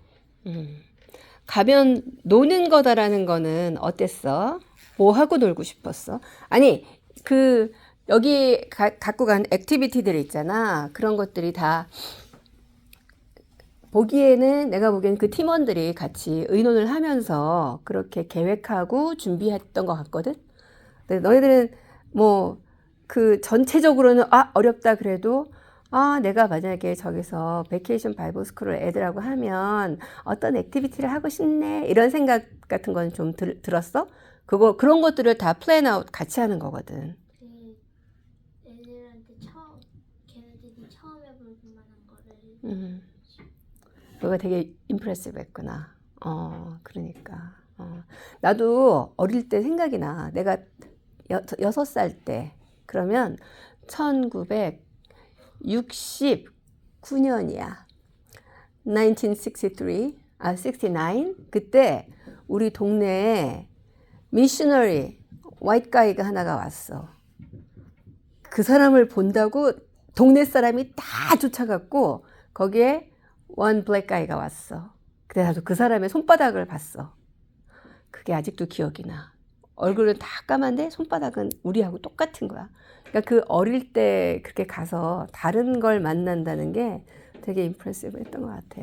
가면 노는 거다라는 거는 어땠어? 뭐 하고 놀고 싶었어? 아니, 그 여기 갖고 간 액티비티들 있잖아. 그런 것들이 다 보기에는 내가 보기엔 그 팀원들이 같이 의논을 하면서 그렇게 계획하고 준비했던 것 같거든. 근데 너희들은 뭐 그 전체적으로는 어렵다 그래도 내가 만약에 저기서 베케이션 바이블 스쿨을 애들하고 하면 어떤 액티비티를 하고 싶네 이런 생각 같은 건 좀 들었어? 그런 것들을 다 플랜 아웃 같이 하는 거거든. 그 애들한테 걔네들이 처음 해볼 만한 거를 그거 되게 임프레시브 했구나. 그러니까. 나도 어릴 때 생각이 나. 내가 6살 때, 그러면 1969년이야. 69. 그때 우리 동네에 미셔너리, 화이트 가이가 하나가 왔어. 그 사람을 본다고 동네 사람이 다 쫓아갔고, 거기에 one black guy가 왔어. 근데 나도 그 사람의 손바닥을 봤어. 그게 아직도 기억이 나. 얼굴은 다 까만데 손바닥은 우리하고 똑같은 거야. 그러니까 그 어릴 때 그렇게 가서 다른 걸 만난다는 게 되게 임프레시브 했던 것 같아.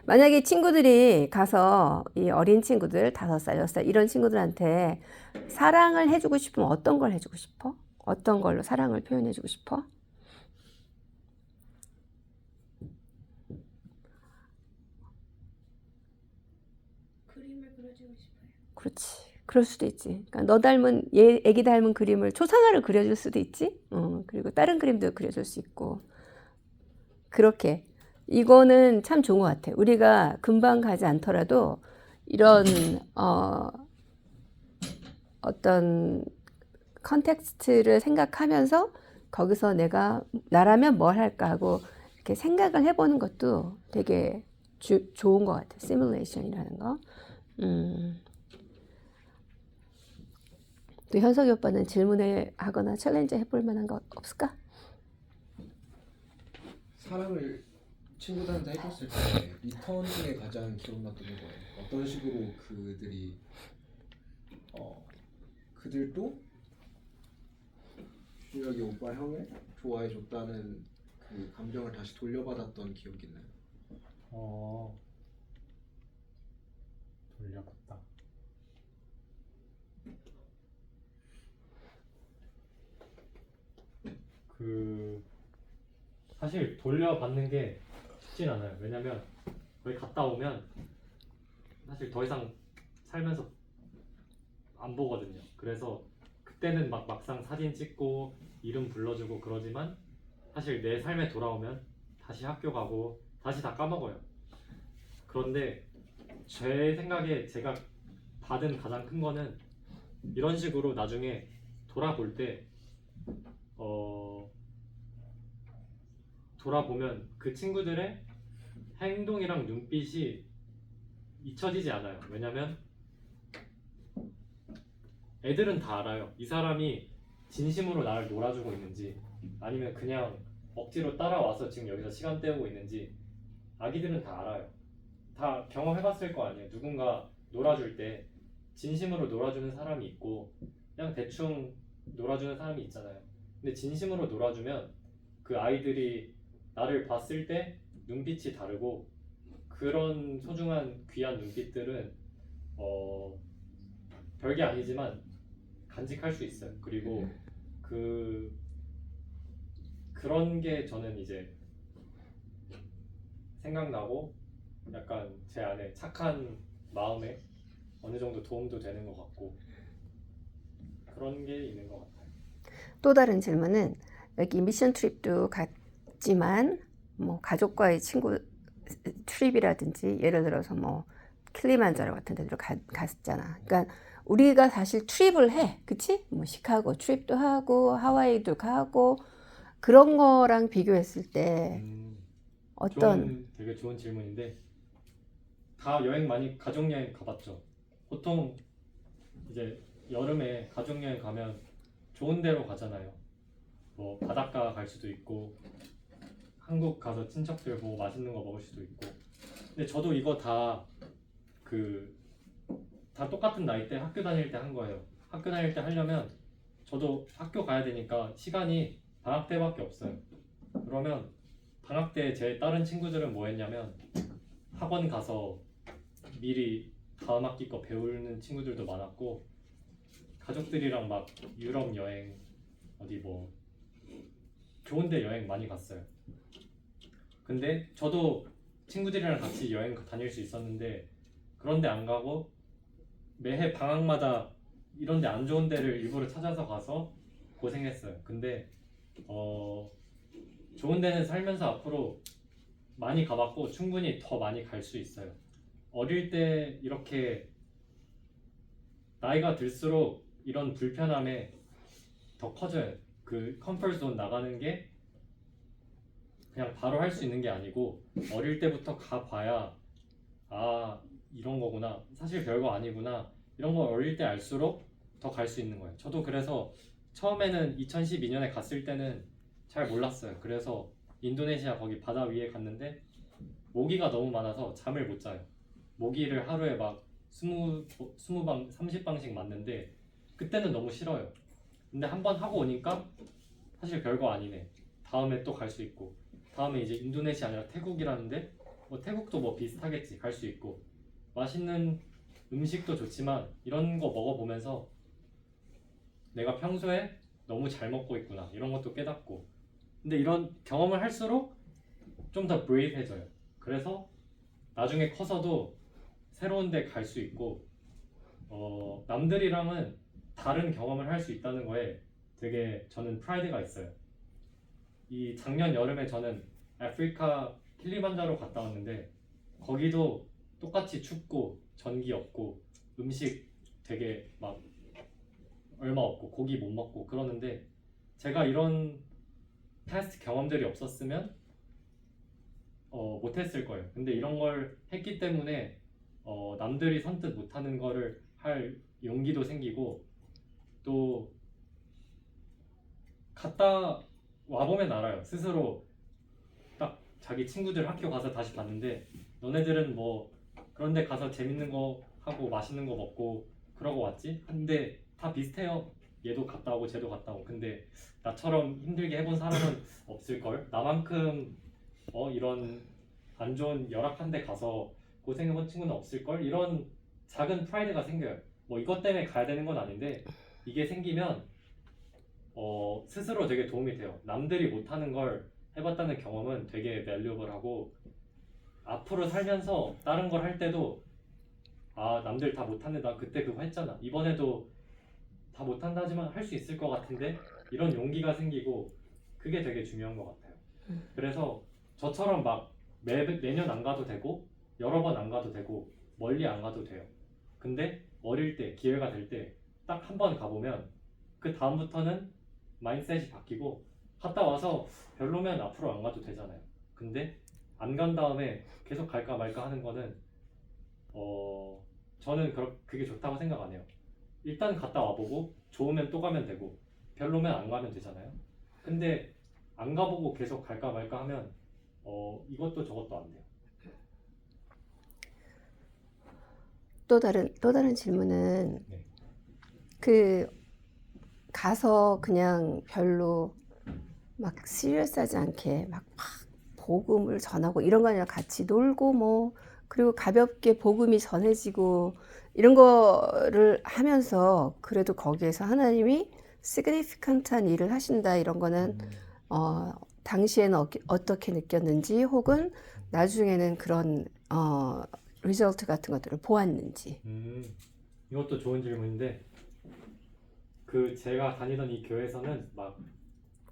만약에 친구들이 가서 이 어린 친구들 5살, 6살 이런 친구들한테 사랑을 해주고 싶으면 어떤 걸 해주고 싶어? 어떤 걸로 사랑을 표현해주고 싶어? 그림을 그려주고 싶어요. 그렇지. 그럴 수도 있지. 그러니까 너 닮은 애기 닮은 그림을 초상화를 그려줄 수도 있지. 그리고 다른 그림도 그려줄 수 있고. 그렇게 이거는 참 좋은 것 같아. 우리가 금방 가지 않더라도 이런 어떤 컨텍스트를 생각하면서 거기서 나라면 뭘 할까 하고 이렇게 생각을 해보는 것도 되게 좋은 것 같아. 시뮬레이션이라는 거. 또 현석이 오빠는 질문을 하거나 챌린지 해볼 만한 거 없을까? 사랑을 친구들한테 해줬을 때 리턴 중에 가장 기억났던 거예요. 어떤 식으로 그들도 준혁이 오빠 형을 좋아해줬다는 그 감정을 다시 돌려받았던 기억이 있나요? 돌려봤다. 사실 돌려받는 게 쉽진 않아요. 왜냐면 거기 갔다 오면 사실 더 이상 살면서 안 보거든요. 그래서 그때는 막상 사진 찍고 이름 불러주고 그러지만 사실 내 삶에 돌아오면 다시 학교 가고 다시 다 까먹어요. 그런데 제 생각에 제가 받은 가장 큰 거는 이런 식으로 나중에 돌아볼 때 돌아보면 그 친구들의 행동이랑 눈빛이 잊혀지지 않아요. 왜냐면 애들은 다 알아요. 이 사람이 진심으로 나를 놀아주고 있는지 아니면 그냥 억지로 따라와서 지금 여기서 시간 때우고 있는지 아기들은 다 알아요. 다 경험해봤을 거 아니에요. 누군가 놀아줄 때 진심으로 놀아주는 사람이 있고 그냥 대충 놀아주는 사람이 있잖아요. 근데 진심으로 놀아주면 그 아이들이 나를 봤을 때 눈빛이 다르고 그런 소중한 귀한 눈빛들은 별게 아니지만 간직할 수 있어요. 그리고 그런 게 저는 이제 생각나고 약간 제 안에 착한 마음에 어느 정도 도움도 되는 것 같고 그런 게 있는 것 같아요. 또 다른 질문은 여기 미션 트립도 갔지만 뭐 가족과의 친구 트립이라든지 예를 들어서 뭐 킬리만자로 같은 데로 갔잖아. 그러니까 우리가 사실 트립을 해, 그치? 뭐 시카고 트립도 하고 하와이도 가고 그런 거랑 비교했을 때 어떤 되게 좋은 질문인데 다 여행 많이 가족 여행 가봤죠. 보통 이제 여름에 가족 여행 가면 좋은 데로 가잖아요. 뭐 바닷가 갈 수도 있고 한국 가서 친척들 보고 맛있는 거 먹을 수도 있고. 근데 저도 이거 다 똑같은 나이 때 학교 다닐 때 한 거예요. 학교 다닐 때 하려면 저도 학교 가야 되니까 시간이 방학 때밖에 없어요. 그러면 방학 때 제 다른 친구들은 뭐 했냐면 학원 가서 미리 다음 학기 거 배우는 친구들도 많았고 가족들이랑 막 유럽 여행 어디 뭐 좋은 데 여행 많이 갔어요. 근데 저도 친구들이랑 같이 여행 다닐 수 있었는데 그런 데 안 가고 매해 방학마다 이런 데 안 좋은 데를 일부러 찾아서 가서 고생했어요. 근데 좋은 데는 살면서 앞으로 많이 가봤고 충분히 더 많이 갈 수 있어요. 어릴 때 이렇게 나이가 들수록 이런 불편함에 더 커져요. 그 컴포트 존 나가는 게 그냥 바로 할 수 있는 게 아니고 어릴 때부터 가봐야 아 이런 거구나, 사실 별거 아니구나, 이런 거 어릴 때 알수록 더 갈 수 있는 거예요. 저도 그래서 처음에는 2012년에 갔을 때는 잘 몰랐어요. 그래서 인도네시아 거기 바다 위에 갔는데 모기가 너무 많아서 잠을 못 자요. 모기를 하루에 막 20방, 30방씩 맞는데 그때는 너무 싫어요. 근데 한번 하고 오니까 사실 별거 아니네. 다음에 또 갈 수 있고 다음에 이제 인도네시아 아니라 태국이라는데 뭐 태국도 뭐 비슷하겠지, 갈 수 있고 맛있는 음식도 좋지만 이런 거 먹어보면서 내가 평소에 너무 잘 먹고 있구나 이런 것도 깨닫고, 근데 이런 경험을 할수록 좀 더 브레이브해져요. 그래서 나중에 커서도 새로운 데 갈 수 있고 남들이랑은 다른 경험을 할 수 있다는 거에 되게 저는 프라이드가 있어요. 이 작년 여름에 저는 아프리카 킬리만자로 갔다 왔는데 거기도 똑같이 춥고 전기 없고 음식 되게 막 얼마 없고 고기 못 먹고 그러는데 제가 이런 패스트 경험들이 없었으면 못했을 거예요. 근데 이런 걸 했기 때문에 남들이 선뜻 못하는 거를 할 용기도 생기고 또 갔다 와보면 알아요. 스스로 딱 자기 친구들 학교 가서 다시 봤는데 너네들은 뭐 그런 데 가서 재밌는 거 하고 맛있는 거 먹고 그러고 왔지? 근데 다 비슷해요. 얘도 갔다 오고 쟤도 갔다 오고. 근데 나처럼 힘들게 해본 사람은 없을걸? 나만큼 이런 안 좋은 열악한 데 가서 고생해본 친구는 없을걸? 이런 작은 프라이드가 생겨요. 뭐 이것 때문에 가야 되는 건 아닌데 이게 생기면 스스로 되게 도움이 돼요. 남들이 못하는 걸 해봤다는 경험은 되게 밸류얼하고 앞으로 살면서 다른 걸 할 때도 아 남들 다 못하는데 나 그때 그거 했잖아, 이번에도 다 못한다 하지만 할 수 있을 것 같은데, 이런 용기가 생기고 그게 되게 중요한 것 같아요. 그래서 저처럼 막 매년 안 가도 되고 여러 번 안 가도 되고 멀리 안 가도 돼요. 근데 어릴 때 기회가 될 때 딱 한 번 가보면 그 다음부터는 마인드셋이 바뀌고 갔다 와서 별로면 앞으로 안 가도 되잖아요. 근데 안 간 다음에 계속 갈까 말까 하는 거는 저는 그게 좋다고 생각 안 해요. 일단 갔다 와보고 좋으면 또 가면 되고 별로면 안 가면 되잖아요. 근데 안 가보고 계속 갈까 말까 하면 이것도 저것도 안 돼요. 또 다른 질문은 네. 그 가서 그냥 별로 막 시리어스하지 않게 막 복음을 전하고 이런 거 아니라 같이 놀고 뭐 그리고 가볍게 복음이 전해지고 이런 거를 하면서 그래도 거기에서 하나님이 시그니피컨트한 일을 하신다 이런 거는 당시에는 어떻게 느꼈는지 혹은 나중에는 그런 리절트 같은 것들을 보았는지. 이것도 좋은 질문인데 그 제가 다니던 이 교회에서는 막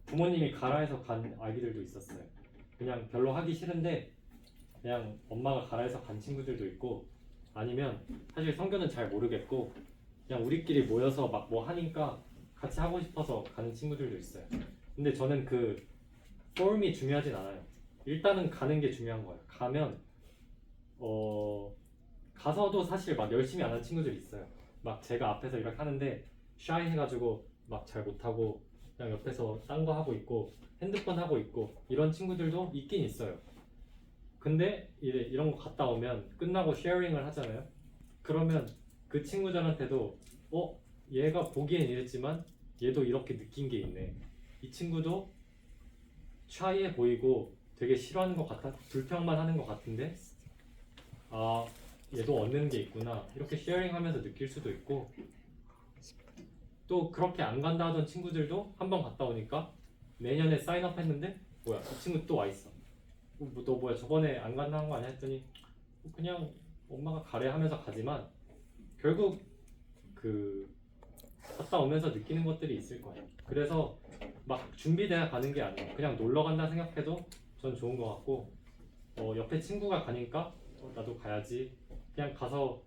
부모님이 가라 해서 간 아기들도 있었어요. 그냥 별로 하기 싫은데 그냥 엄마가 가라 해서 간 친구들도 있고 아니면 사실 성교는 잘 모르겠고 그냥 우리끼리 모여서 막 뭐 하니까 같이 하고 싶어서 가는 친구들도 있어요. 근데 저는 그 폼이 중요하진 않아요. 일단은 가는 게 중요한 거예요. 가면 가서도 사실 막 열심히 안 하는 친구들이 있어요. 막 제가 앞에서 이렇게 하는데 샤이 해가지고 막 잘 못하고 그냥 옆에서 딴 거 하고 있고 핸드폰 하고 있고 이런 친구들도 있긴 있어요. 근데 이런 거 갔다 오면 끝나고 쉐어링을 하잖아요. 그러면 그 친구들한테도 얘가 보기엔 이랬지만 얘도 이렇게 느낀 게 있네. 이 친구도 샤이해 보이고 되게 싫어하는 것 같아 불평만 하는 것 같은데 아 얘도 얻는 게 있구나 이렇게 쉐어링하면서 느낄 수도 있고 또 그렇게 안 간다 하던 친구들도 한번 갔다 오니까 내년에 사인업 했는데 뭐야 이 친구 또 와 있어. 너 뭐야 저번에 안 간다는 거 아니야 했더니 그냥 엄마가 가래 하면서 가지만 결국 그 갔다 오면서 느끼는 것들이 있을 거예요. 그래서 막 준비돼야 가는 게 아니에요. 그냥 놀러 간다 생각해도 전 좋은 것 같고 옆에 친구가 가니까 나도 가야지. 그냥 가서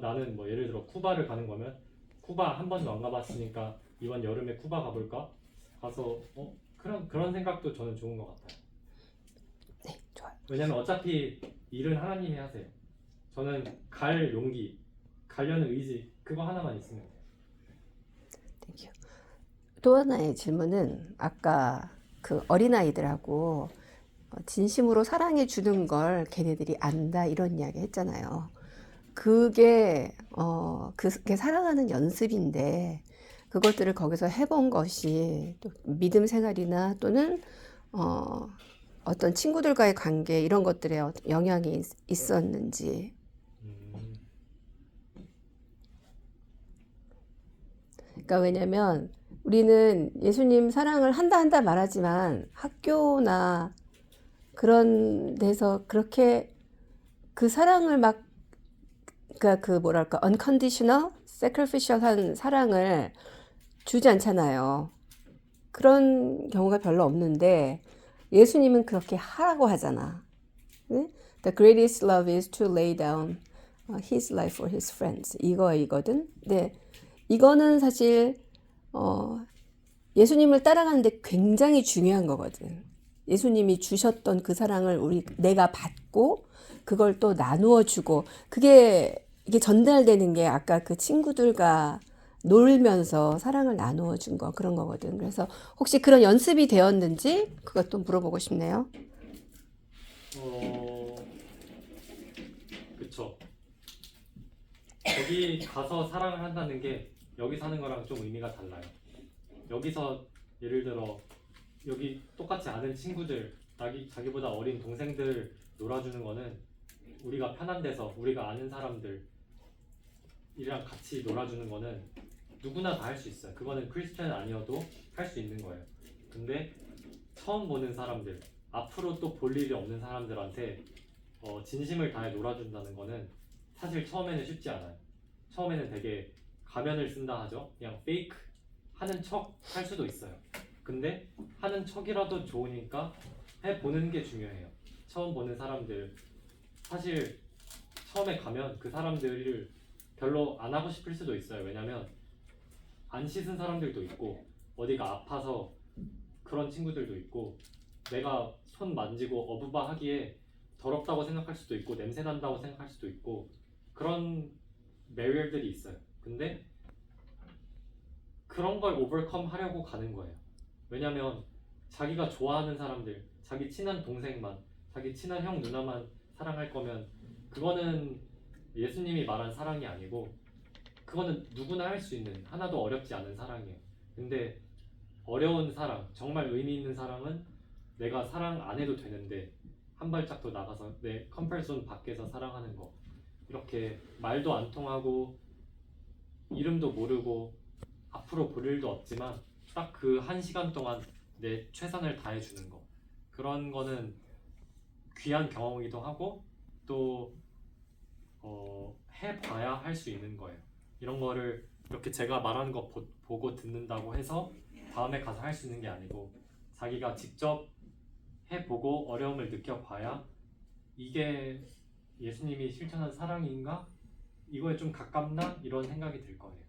나는 뭐 예를 들어 쿠바를 가는 거면 쿠바 한 번도 안 가봤으니까 이번 여름에 쿠바 가볼까? 가서 그런 생각도 저는 좋은 것 같아요. 네, 좋아요. 왜냐면 어차피 일은 하나님이 하세요. 저는 갈 용기, 가려는 의지 그거 하나만 있으면 돼요. 땡큐. 또 하나의 질문은 아까 그 어린아이들하고 진심으로 사랑해 주는 걸 걔네들이 안다 이런 이야기 했잖아요. 그게 사랑하는 연습인데 그것들을 거기서 해본 것이 또 믿음 생활이나 또는 어떤 친구들과의 관계 이런 것들에 영향이 있었는지. 그러니까 왜냐면 우리는 예수님 사랑을 한다 말하지만 학교나 그런 데서 그렇게 그 사랑을 막 그러니까 그 뭐랄까 unconditional, sacrificial한 사랑을 주지 않잖아요. 그런 경우가 별로 없는데 예수님은 그렇게 하라고 하잖아. 네? The greatest love is to lay down his life for his friends. 이거거든. 네, 이거는 사실 예수님을 따라가는데 굉장히 중요한 거거든. 예수님이 주셨던 그 사랑을 내가 받고 그걸 또 나누어 주고 이게 전달되는 게 아까 그 친구들과 놀면서 사랑을 나누어 준 거 그런 거거든. 그래서 혹시 그런 연습이 되었는지 그것도 물어보고 싶네요. 그쵸. 거기 가서 사랑을 한다는 게 여기 사는 거랑 좀 의미가 달라요. 여기서 예를 들어 여기 똑같이 아는 친구들, 자기보다 어린 동생들 놀아주는 거는 우리가 편한 데서 우리가 아는 사람들이랑 같이 놀아주는 거는 누구나 다 할 수 있어요. 그거는 크리스찬 아니어도 할 수 있는 거예요. 근데 처음 보는 사람들, 앞으로 또 볼 일이 없는 사람들한테 진심을 다해 놀아준다는 거는 사실 처음에는 쉽지 않아요. 처음에는 되게 가면을 쓴다 하죠. 그냥 페이크 하는 척 할 수도 있어요. 근데 하는 척이라도 좋으니까 해보는 게 중요해요. 처음 보는 사람들 사실 처음에 가면 그 사람들을 별로 안 하고 싶을 수도 있어요. 왜냐면 안 씻은 사람들도 있고 어디가 아파서 그런 친구들도 있고 내가 손 만지고 어부바 하기에 더럽다고 생각할 수도 있고 냄새 난다고 생각할 수도 있고 그런 매일들이 있어요. 근데 그런 걸 오버컴 하려고 가는 거예요. 왜냐면 자기가 좋아하는 사람들, 자기 친한 동생만, 자기 친한 형 누나만 사랑할 거면 그거는 예수님이 말한 사랑이 아니고 그거는 누구나 할 수 있는 하나도 어렵지 않은 사랑이에요. 근데 어려운 사랑, 정말 의미 있는 사랑은 내가 사랑 안 해도 되는데 한 발짝 더 나가서 내 컴퍼레이션 밖에서 사랑하는 거. 이렇게 말도 안 통하고 이름도 모르고 앞으로 볼 일도 없지만 딱 그 1시간 동안 내 최선을 다해주는 거. 그런 거는 귀한 경험이기도 하고 또 해봐야 할 수 있는 거예요. 이런 거를 이렇게 제가 말하는 거 보고 듣는다고 해서 다음에 가서 할 수 있는 게 아니고 자기가 직접 해보고 어려움을 느껴봐야 이게 예수님이 실천한 사랑인가? 이거에 좀 가깝나? 이런 생각이 들 거예요.